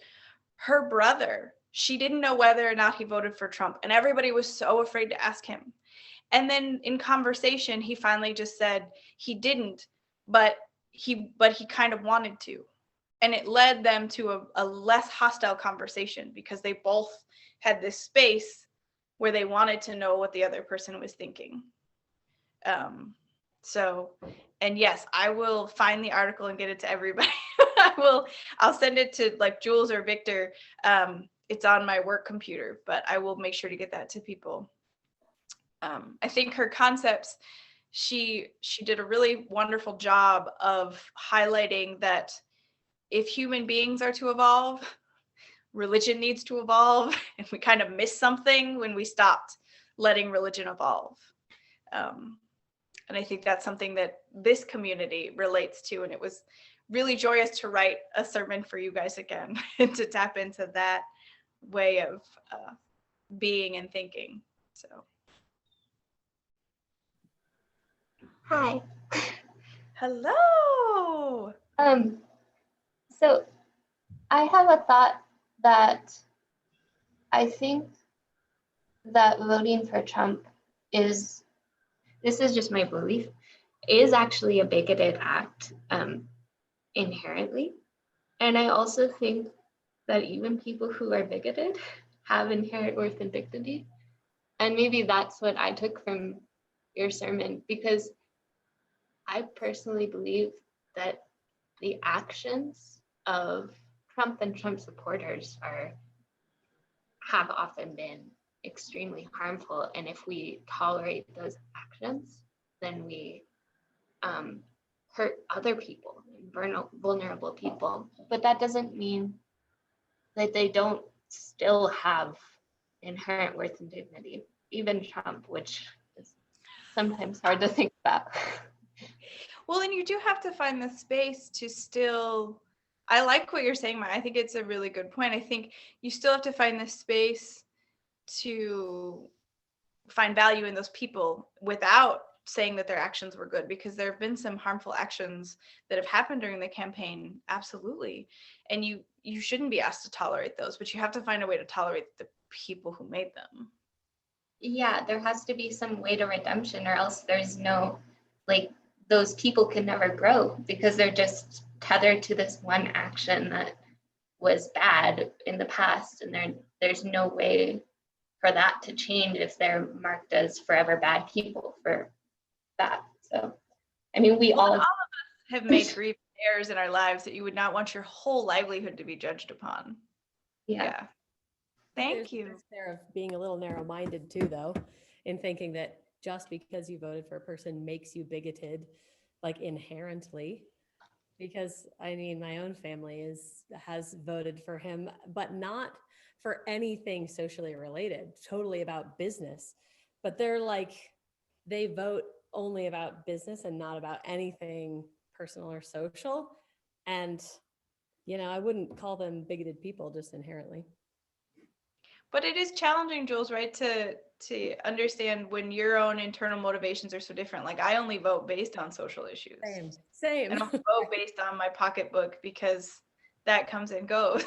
her brother, she didn't know whether or not he voted for Trump, and everybody was so afraid to ask him. And then in conversation, he finally just said he didn't, but he kind of wanted to. And it led them to a less hostile conversation because they both had this space where they wanted to know what the other person was thinking. And yes, I will find the article and get it to everybody. I'll send it to like Jules or Victor. It's on my work computer, but I will make sure to get that to people. I think her concepts, she did a really wonderful job of highlighting that if human beings are to evolve, religion needs to evolve, and we kind of missed something when we stopped letting religion evolve. And I think that's something that this community relates to, and it was really joyous to write a sermon for you guys again and to tap into that way of being and thinking. So.
Hi.
Hello.
So I have a thought that I think that voting for Trump this is just my belief, is actually a bigoted act inherently. And I also think that even people who are bigoted have inherent worth and dignity. And maybe that's what I took from your sermon, because I personally believe that the actions of Trump and Trump supporters have often been extremely harmful. And if we tolerate those actions, then we hurt other people, vulnerable people. But that doesn't mean that they don't still have inherent worth and dignity. Even Trump, which is sometimes hard to think about.
Well, and you do have to find the space to still, I like what you're saying, Maya. I think it's a really good point. I think you still have to find the space to find value in those people without saying that their actions were good, because there have been some harmful actions that have happened during the campaign, absolutely, and you shouldn't be asked to tolerate those, but you have to find a way to tolerate the people who made them.
Yeah, there has to be some way to redemption, or else there's no, like, those people can never grow because they're just tethered to this one action that was bad in the past, and there's no way for that to change if they're marked as forever bad people for that. So, I mean, all of us
have made grievous errors in our lives that you would not want your whole livelihood to be judged upon.
Yeah.
Thank you.
There's there of being a little narrow-minded too, though, in thinking that just because you voted for a person makes you bigoted, like inherently. Because I mean, my own family has voted for him, but not for anything socially related, totally about business. But they vote only about business and not about anything personal or social. And, I wouldn't call them bigoted people just inherently.
But it is challenging, Jules, right, to understand when your own internal motivations are so different. Like, I only vote based on social issues.
Same.
I don't vote based on my pocketbook because that comes and goes.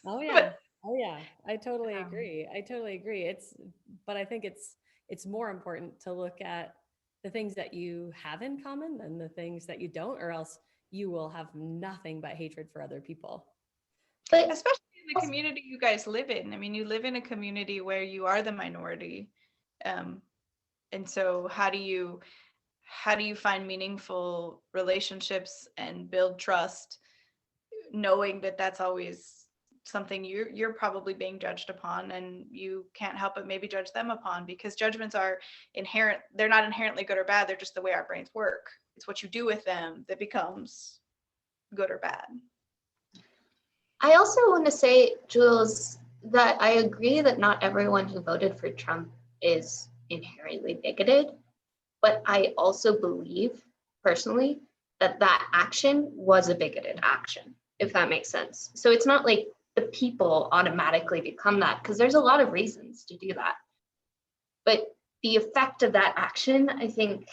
Oh yeah. Oh yeah. I totally agree. But I think it's more important to look at the things that you have in common than the things that you don't, or else you will have nothing but hatred for other people.
But
especially in the community you guys live in. I mean, you live in a community where you are the minority. And so how do you find meaningful relationships and build trust, knowing that that's always something you're probably being judged upon, and you can't help but maybe judge them upon, because judgments are inherent. They're not inherently good or bad. They're just the way our brains work. It's what you do with them that becomes good or bad.
I also want to say, Jules, that I agree that not everyone who voted for Trump is inherently bigoted, but I also believe personally that action was a bigoted action, if that makes sense. So it's not like the people automatically become that, because there's a lot of reasons to do that. But the effect of that action, I think,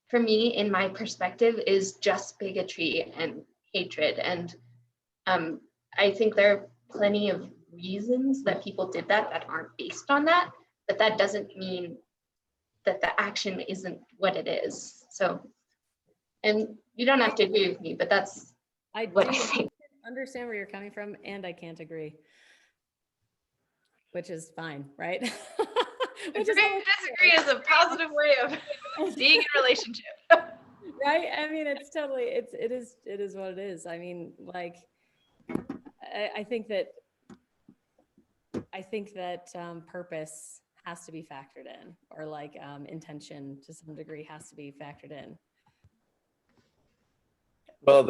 for me, in my perspective, is just bigotry and hatred. And I think there are plenty of reasons that people did that aren't based on that, but that doesn't mean that the action isn't what it is. So, and you don't have to agree with me, but that's what I think.
Understand where you're coming from, and I can't agree, which is fine, right?
Disagree is a positive way of being in a relationship.
Right? I mean, it is what it is. I mean, like, I think that purpose has to be factored in, or like intention to some degree has to be factored in.
Well,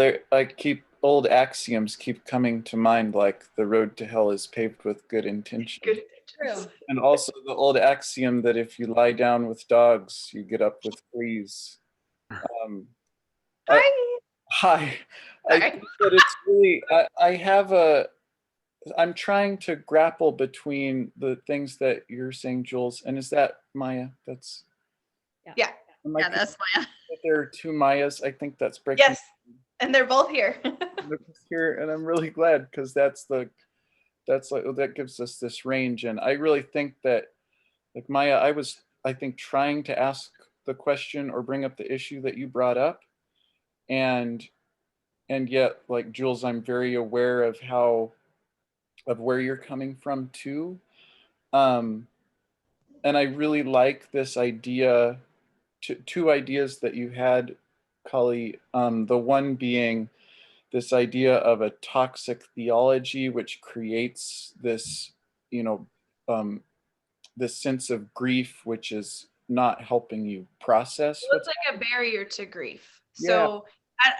old axioms keep coming to mind, like the road to hell is paved with good intentions.
True.
And also the old axiom that if you lie down with dogs, you get up with fleas. Hi. I think that it's really, I'm trying to grapple between the things that you're saying, Jules, and is that Maya? That's
yeah.
Yeah, that's Maya.
There are two Mayas. I think that's breaking.
Yes, and they're both here.
They're here, and I'm really glad, because that gives us this range. And I really think that, like Maya, I think trying to ask the question or bring up the issue that you brought up, and yet, like Jules, I'm very aware of where you're coming from too. And I really like this idea, two ideas that you had, Cully. The one being this idea of a toxic theology, which creates this, this sense of grief, which is not helping you process.
Well, it's like a barrier to grief. So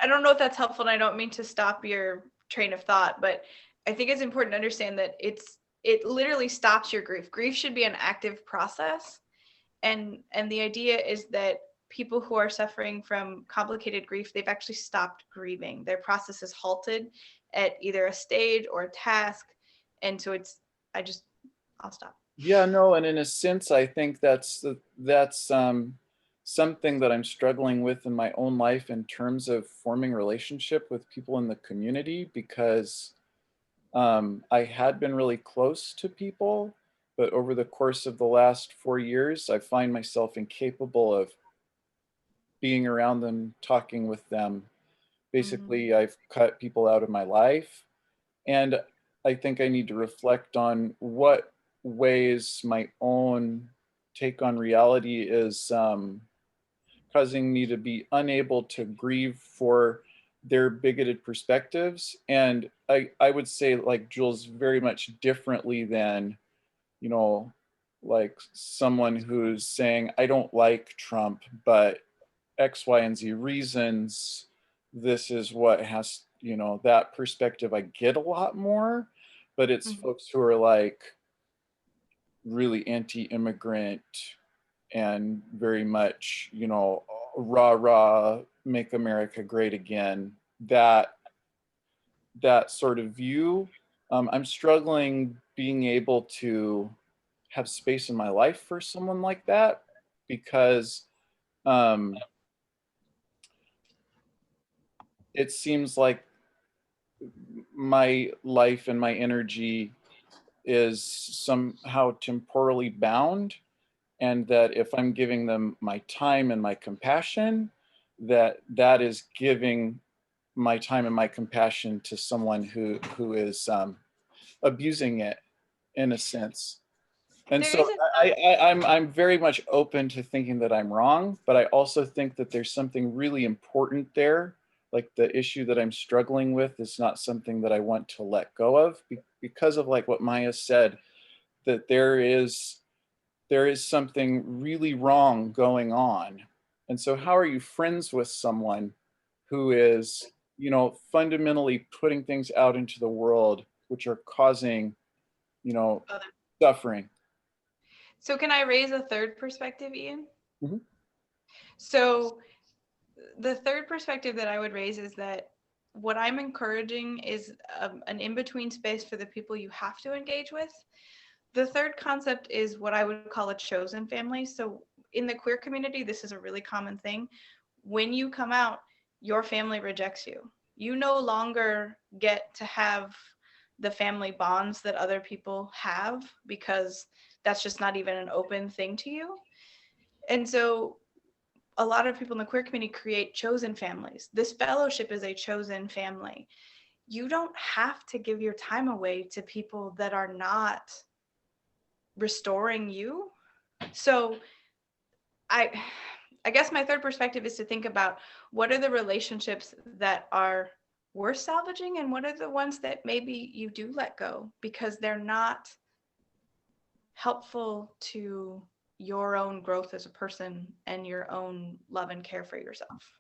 I don't know if that's helpful, and I don't mean to stop your train of thought, but I think it's important to understand that it literally stops your grief. Grief should be an active process. And the idea is that people who are suffering from complicated grief, they've actually stopped grieving. Their process is halted at either a stage or a task. And so I'll stop.
Yeah, no, and in a sense, I think that's something that I'm struggling with in my own life in terms of forming relationship with people in the community, because I had been really close to people, but over the course of the last 4 years, I find myself incapable of being around them, talking with them. Basically, I've cut people out of my life, and I think I need to reflect on what ways my own take on reality is causing me to be unable to grieve for their bigoted perspectives. And I would say, like Jules, very much differently than, you know, like someone who's saying, I don't like Trump, but X, Y, and Z reasons, this is what has, you know, that perspective I get a lot more. But it's folks who are like really anti-immigrant and very much, you know, rah rah, make America great again. That sort of view. I'm struggling being able to have space in my life for someone like that, because it seems like my life and my energy is somehow temporally bound, and that if I'm giving them my time and my compassion, that is giving my time and my compassion to someone who is abusing it, in a sense. And so I'm very much open to thinking that I'm wrong, but I also think that there's something really important there. Like the issue that I'm struggling with is not something that I want to let go of, because of like what Maya said, that there is something really wrong going on. And so how are you friends with someone who is, you know, fundamentally putting things out into the world which are causing, you know, suffering?
So can I raise a third perspective, Ian?
Mm-hmm.
So the third perspective that I would raise is that what I'm encouraging is an in-between space for the people you have to engage with. The third concept is what I would call a chosen family. So in the queer community, this is a really common thing. When you come out, your family rejects you. You no longer get to have the family bonds that other people have, because that's just not even an open thing to you. And so a lot of people in the queer community create chosen families. This fellowship is a chosen family. You don't have to give your time away to people that are not restoring you. So I guess my third perspective is to think about what are the relationships that are worth salvaging, and what are the ones that maybe you do let go because they're not helpful to your own growth as a person and your own love and care for yourself.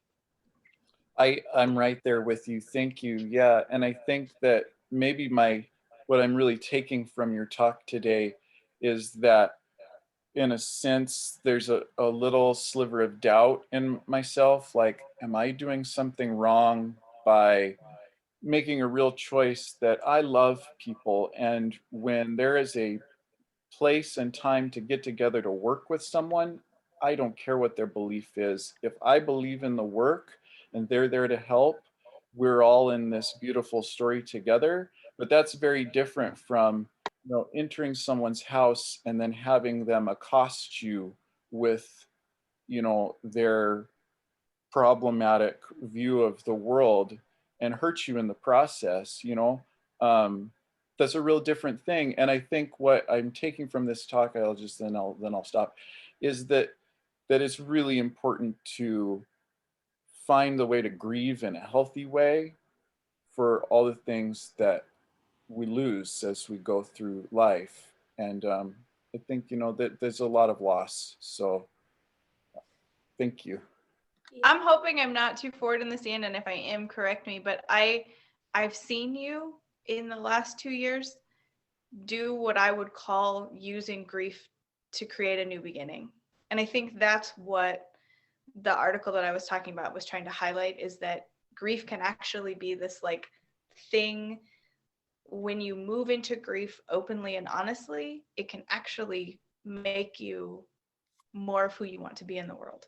I'm right there with you. Thank you. Yeah. And I think that maybe what I'm really taking from your talk today is that, in a sense, there's a little sliver of doubt in myself. Like, am I doing something wrong by making a real choice that I love people? And when there is a place and time to get together to work with someone, I don't care what their belief is. If I believe in the work and they're there to help, we're all in this beautiful story together. But that's very different from, you know, entering someone's house and then having them accost you with, you know, their problematic view of the world and hurt you in the process, you know. That's a real different thing. And I think what I'm taking from this talk, I'll stop, is that it's really important to find the way to grieve in a healthy way for all the things that we lose as we go through life. And I think, you know, that there's a lot of loss. So thank you.
I'm hoping I'm not too forward in the sand, and if I am, correct me, but I've seen you in the last 2 years do what I would call using grief to create a new beginning. And I think that's what the article that I was talking about was trying to highlight, is that grief can actually be this like thing. When you move into grief openly and honestly, it can actually make you more of who you want to be in the world.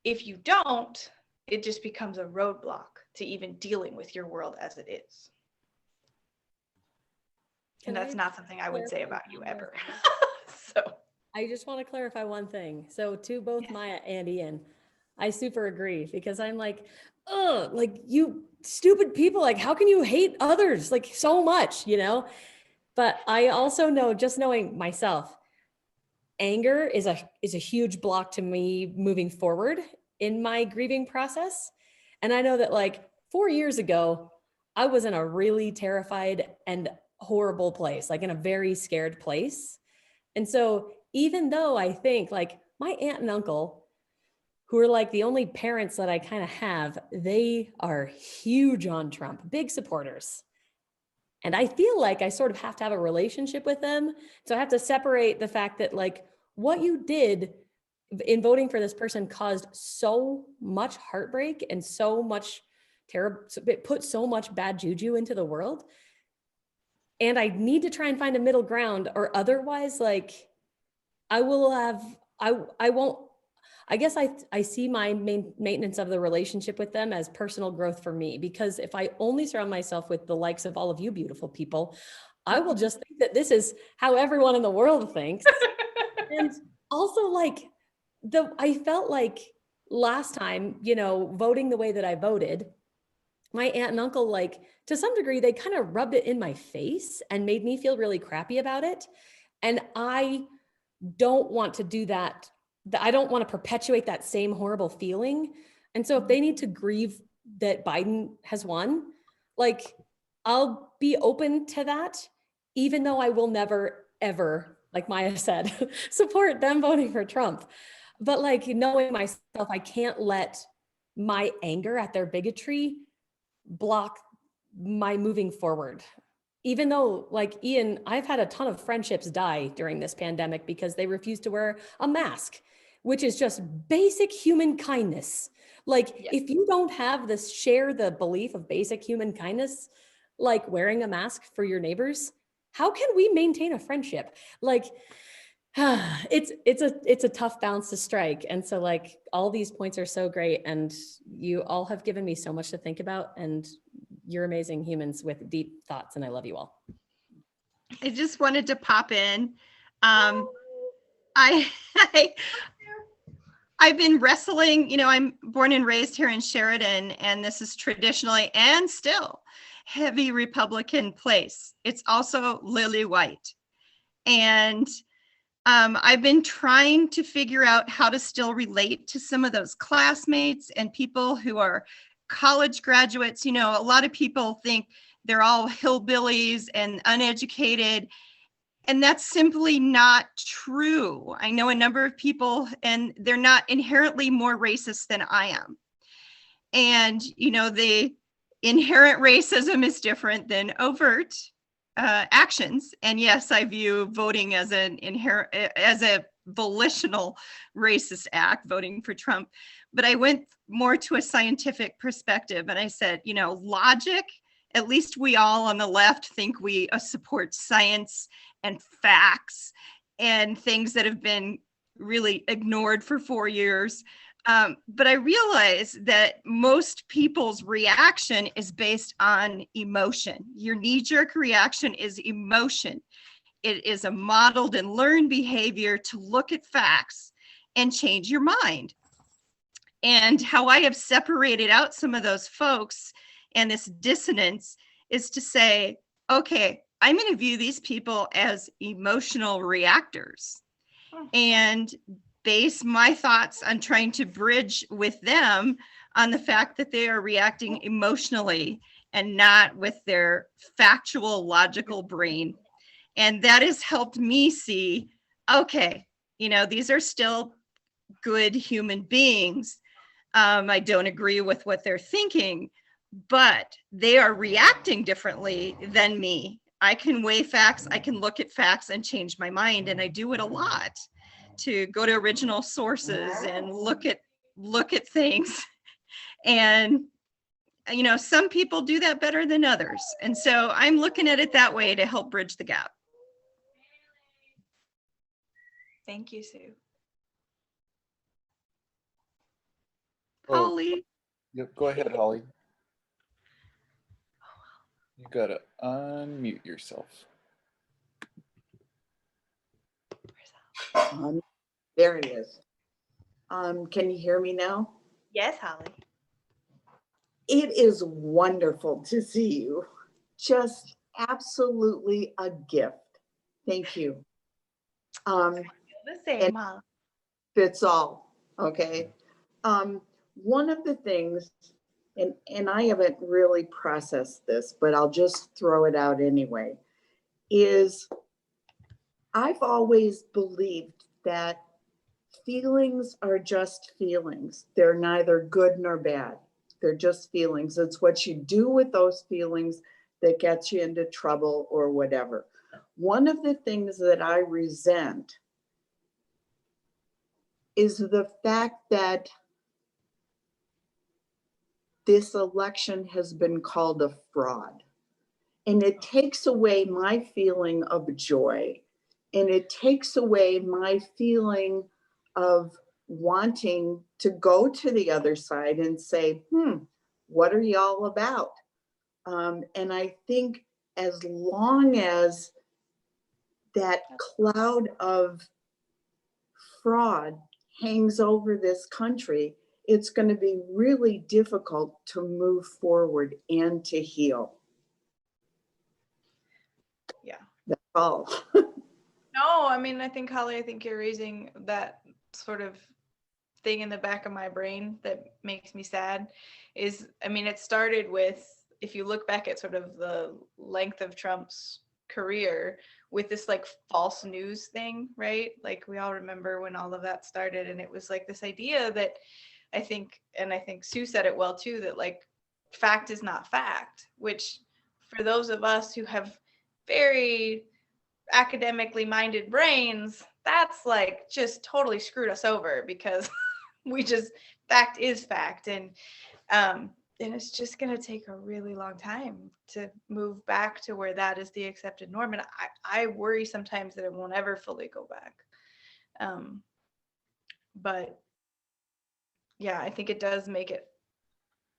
If you don't, it just becomes a roadblock to even dealing with your world as it is. And that's not something I would say about you ever. So
I just want to clarify one thing. So to both Maya and Ian, I super agree, because I'm like, oh, like, you stupid people, like, how can you hate others like so much, you know? But I also know, just knowing myself, anger is a huge block to me moving forward in my grieving process. And I know that like 4 years ago, I was in a really terrified and horrible place, like in a very scared place. And so even though I think like my aunt and uncle, who are like the only parents that I kind of have, they are huge on Trump, big supporters. And I feel like I sort of have to have a relationship with them. So I have to separate the fact that like what you did in voting for this person caused so much heartbreak and so much terrible, it put so much bad juju into the world. And I need to try and find a middle ground, or otherwise, like, I will have, I won't, I guess I see my maintenance of the relationship with them as personal growth for me, because if I only surround myself with the likes of all of you beautiful people, I will just think that this is how everyone in the world thinks. And also like I felt like last time, you know, voting the way that I voted, my aunt and uncle, like to some degree, they kind of rubbed it in my face and made me feel really crappy about it. And I don't want to do that. I don't want to perpetuate that same horrible feeling. And so if they need to grieve that Biden has won, like I'll be open to that, even though I will never, ever, like Maya said, support them voting for Trump. But like knowing myself, I can't let my anger at their bigotry block my moving forward. Even though, like Ian, I've had a ton of friendships die during this pandemic because they refused to wear a mask, which is just basic human kindness. Like if you don't have this, share the belief of basic human kindness, like wearing a mask for your neighbors, how can we maintain a friendship? Like, it's a tough balance to strike. And so like all these points are so great, and you all have given me so much to think about, and you're amazing humans with deep thoughts, and I love you all.
I just wanted to pop in. I've been wrestling, you know, I'm born and raised here in Sheridan, and this is traditionally and still heavy Republican place. It's also lily white. And I've been trying to figure out how to still relate to some of those classmates and people who are college graduates. You know, a lot of people think they're all hillbillies and uneducated, and that's simply not true. I know a number of people, and they're not inherently more racist than I am. And, you know, the inherent racism is different than overt actions. And yes, I view voting as as a volitional racist act, voting for Trump. But I went more to a scientific perspective, and I said, you know, logic, at least we all on the left think we support science and facts and things that have been really ignored for 4 years. But I realize that most people's reaction is based on emotion. Your knee-jerk reaction is emotion. It is a modeled and learned behavior to look at facts and change your mind. And how I have separated out some of those folks and this dissonance is to say, okay, I'm going to view these people as emotional reactors and base my thoughts on trying to bridge with them on the fact that they are reacting emotionally and not with their factual, logical brain. And that has helped me see, okay, you know, these are still good human beings. I don't agree with what they're thinking, but they are reacting differently than me. I can weigh facts, I can look at facts and change my mind, and I do it a lot to go to original sources and look at things. And you know, some people do that better than others. And so I'm looking at it that way to help bridge the gap.
Thank you, Sue.
Oh,
Holly.
yep, go ahead, Holly. You gotta unmute yourself.
There it is. Can you hear me now?
Yes, Holly.
It is wonderful to see you. Just absolutely a gift. Thank you.
The same, Holly.
Fits all. Okay. One of the things, and I haven't really processed this, but I'll just throw it out anyway, is I've always believed that feelings are just feelings. They're neither good nor bad. They're just feelings. It's what you do with those feelings that gets you into trouble or whatever. One of the things that I resent is the fact that this election has been called a fraud. And it takes away my feeling of joy. And it takes away my feeling of wanting to go to the other side and say, what are y'all about? And I think as long as that cloud of fraud hangs over this country, it's going to be really difficult to move forward and to heal.
Yeah.
That's all.
No, I mean, I think, Holly, I think you're raising that sort of thing in the back of my brain that makes me sad is, I mean, it started with, if you look back at sort of the length of Trump's career with this like false news thing, right? Like we all remember when all of that started, and it was like this idea that I think, and I think Sue said it well too, that like fact is not fact, which for those of us who have very academically minded brains, that's like just totally screwed us over because we just, fact is fact. And it's just going to take a really long time to move back to where that is the accepted norm. And I worry sometimes that it won't ever fully go back. But yeah, I think it does make it,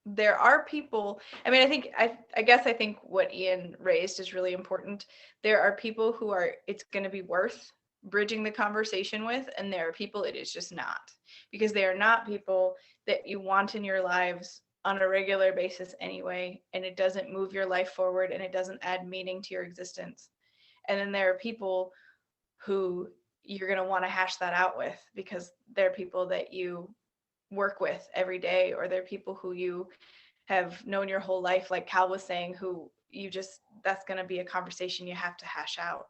there are people, I mean, I guess I think what Ian raised is really important. There are people who are, it's going to be worth bridging the conversation with, and there are people it is just not, because they are not people that you want in your lives on a regular basis anyway, and it doesn't move your life forward and it doesn't add meaning to your existence. And then there are people who you're going to want to hash that out with because they're people that you work with every day, or they're people who you have known your whole life, like Cal was saying, who you just, that's going to be a conversation you have to hash out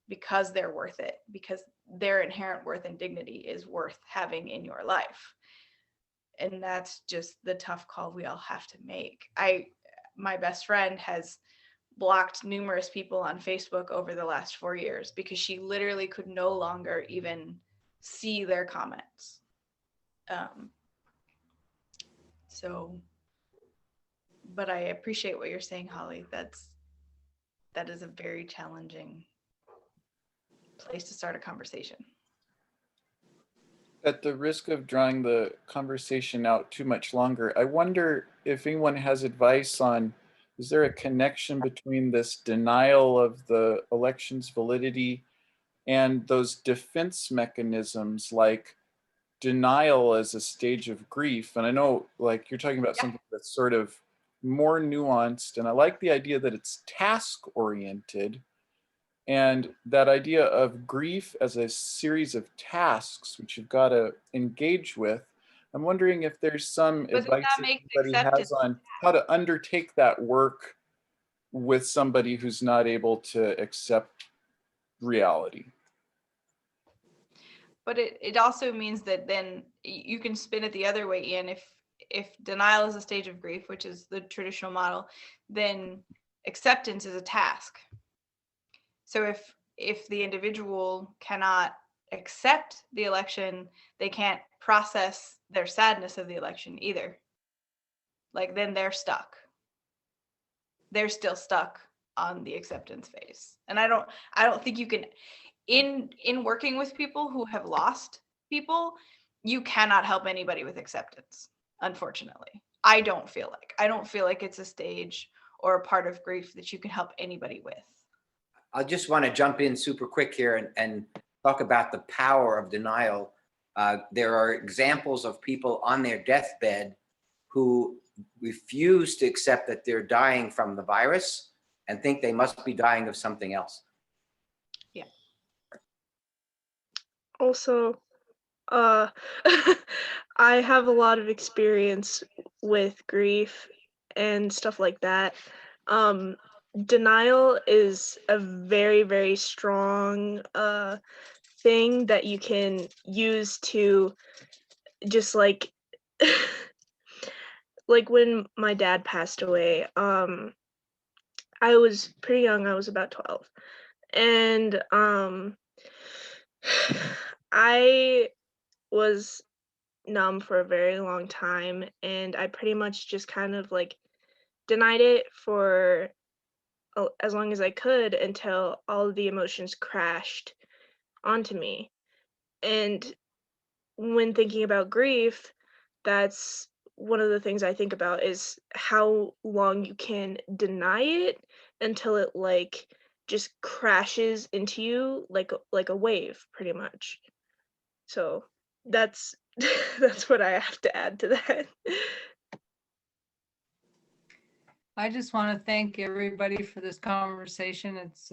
because they're worth it, because their inherent worth and dignity is worth having in your life. And that's just the tough call we all have to make. My best friend has blocked numerous people on Facebook over the last 4 years because she literally could no longer even see their comments. But I appreciate what you're saying, Holly. That is a very challenging place to start a conversation.
At the risk of drawing the conversation out too much longer, I wonder if anyone has advice on, is there a connection between this denial of the election's validity and those defense mechanisms like denial as a stage of grief? And I know like you're talking about something that's sort of more nuanced, and I like the idea that it's task oriented, and that idea of grief as a series of tasks which you've got to engage with. I'm wondering if there's some advice that anybody has on how to undertake that work with somebody who's not able to accept reality.
But it also means that then you can spin it the other way, Ian. If denial is a stage of grief, which is the traditional model, then acceptance is a task. So if the individual cannot accept the election, they can't process their sadness of the election either. Like, then they're stuck. They're still stuck on the acceptance phase. And I don't think you can, in working with people who have lost people, you cannot help anybody with acceptance, unfortunately. I don't feel like it's a stage or a part of grief that you can help anybody with.
I just want to jump in super quick here and talk about the power of denial. There are examples of people on their deathbed who refuse to accept that they're dying from the virus and think they must be dying of something else.
Yeah.
Also, I have a lot of experience with grief and stuff like that. Denial is a very, very strong thing that you can use to just like like when my dad passed away, I was pretty young. I was about 12. And I was numb for a very long time, and I pretty much just kind of like denied it for as long as I could until all of the emotions crashed onto me. And when thinking about grief, that's one of the things I think about is how long you can deny it until it like just crashes into you like a wave, pretty much. So that's that's what I have to add to that.
I just want to thank everybody for this conversation. It's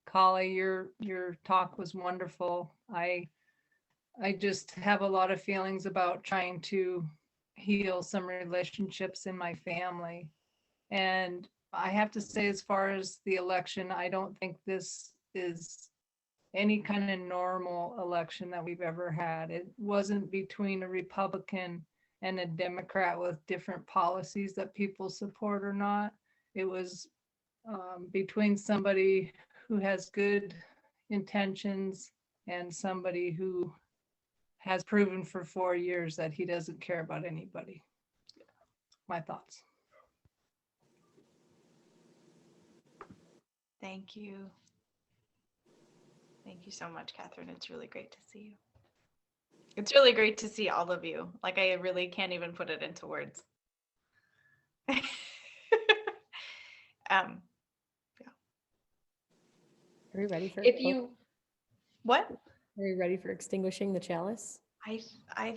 Kali, your talk was wonderful. I just have a lot of feelings about trying to heal some relationships in my family. And I have to say, as far as the election, I don't think this is any kind of normal election that we've ever had. It wasn't between a Republican and a Democrat with different policies that people support or not. It was between somebody who has good intentions and somebody who has proven for 4 years that he doesn't care about anybody. My thoughts.
Thank you. Thank you so much, Catherine. It's really great to see you. It's really great to see all of you. Like, I really can't even put it into words. Yeah.
Are we ready for?
If you, what?
Are we ready for extinguishing the chalice?
I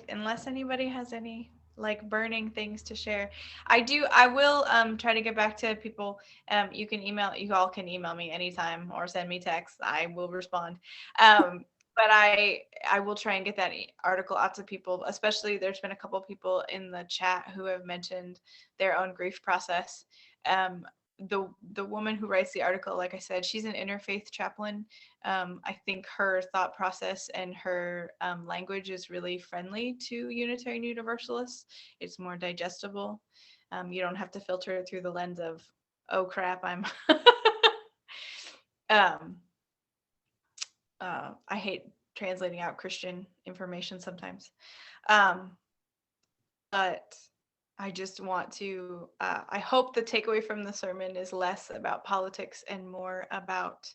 unless anybody has any like burning things to share, I will try to get back to people. You all can email me anytime or send me texts. I will respond. But I will try and get that article out to people, especially there's been a couple people in the chat who have mentioned their own grief process. The woman who writes the article, like I said, she's an interfaith chaplain. I think her thought process and her language is really friendly to Unitarian Universalists. It's more digestible. You don't have to filter it through the lens of, oh crap, I'm I hate translating out Christian information sometimes. But I just want to, I hope the takeaway from the sermon is less about politics and more about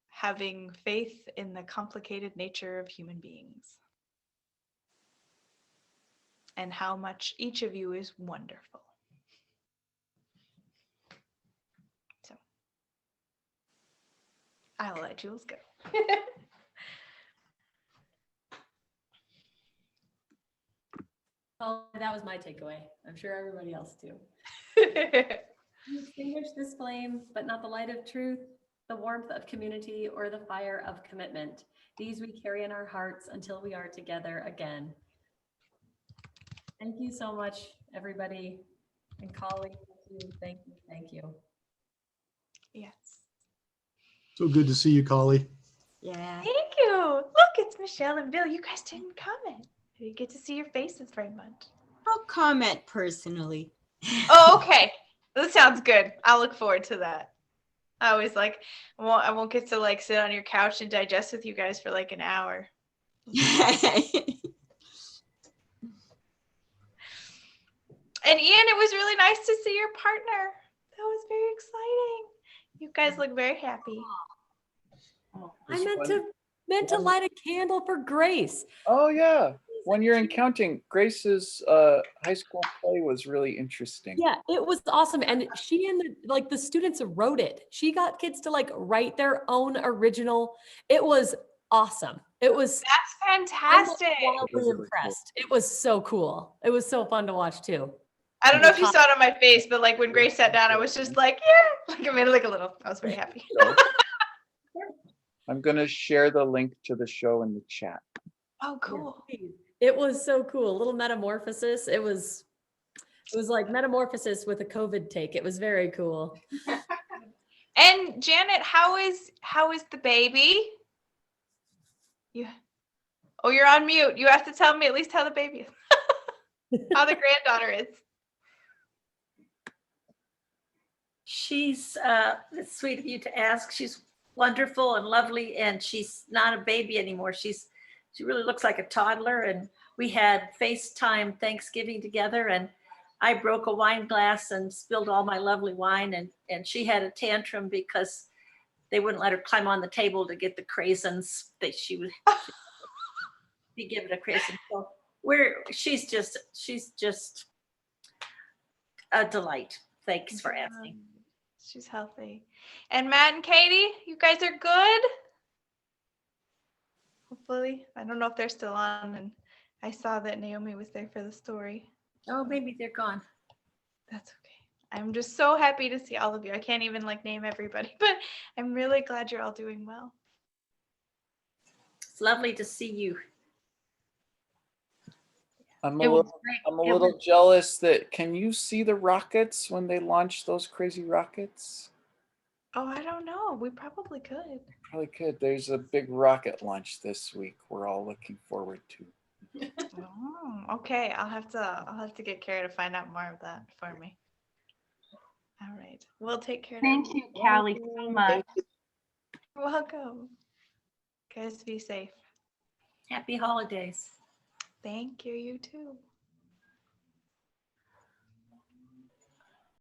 having faith in the complicated nature of human beings and how much each of you is wonderful. So I'll let Jules go.
Oh, that was my takeaway. I'm sure everybody else too. You extinguish this flame, but not the light of truth, the warmth of community, or the fire of commitment. These we carry in our hearts until we are together again. Thank you so much, everybody. And colleagues, thank you, thank you.
Yes.
So good to see you, Kali.
Yeah.
Thank you. Look, it's Michelle and Bill. You guys didn't comment. I didn't get to see your faces very much.
I'll comment personally.
Oh, okay. That sounds good. I'll look forward to that. I always like, I won't get to like sit on your couch and digest with you guys for like an hour. And Ian, it was really nice to see your partner. That was very exciting. You guys look very happy.
I meant to light a candle for Grace.
Oh yeah. When you're in counting, Grace's high school play was really interesting.
Yeah, it was awesome. And she and the students wrote it. She got kids to like write their own original. It was awesome. It was
That's fantastic.
I'm wildly impressed. It was so cool. It was so fun to watch too.
I don't know if you saw it on my face, but like when Grace sat down, I was just like, yeah, like I made like a little, I was very happy.
I'm gonna share the link to the show in the chat.
Oh, cool.
It was so cool. A little metamorphosis. It was like metamorphosis with a COVID take. It was very cool.
And Janet, how is the baby? Oh, you're on mute. You have to tell me at least how the baby is. How the granddaughter is.
She's it's sweet of you to ask. She's wonderful and lovely, and she's not a baby anymore. She really looks like a toddler. And we had FaceTime Thanksgiving together, and I broke a wine glass and spilled all my lovely wine, and she had a tantrum because they wouldn't let her climb on the table to get the craisins that she would be given a craisin. So she's just a delight. Thanks for asking.
She's healthy. And Matt and Katie, you guys are good? Hopefully. I don't know if they're still on, and I saw that Naomi was there for the story.
Oh, maybe they're gone.
That's okay. I'm just so happy to see all of you. I can't even like name everybody, but I'm really glad you're all doing well.
It's lovely to see you.
I'm a little jealous that, can you see the rockets when they launch those crazy rockets?
Oh, I don't know. We probably could.
Probably could. There's a big rocket launch this week we're all looking forward to.
Oh, okay. I'll have to get Kara to find out more of that for me. All right. We'll take care of it.
Thank you, Callie, so much.
You're welcome. Guys, be safe.
Happy holidays.
Thank you. You too.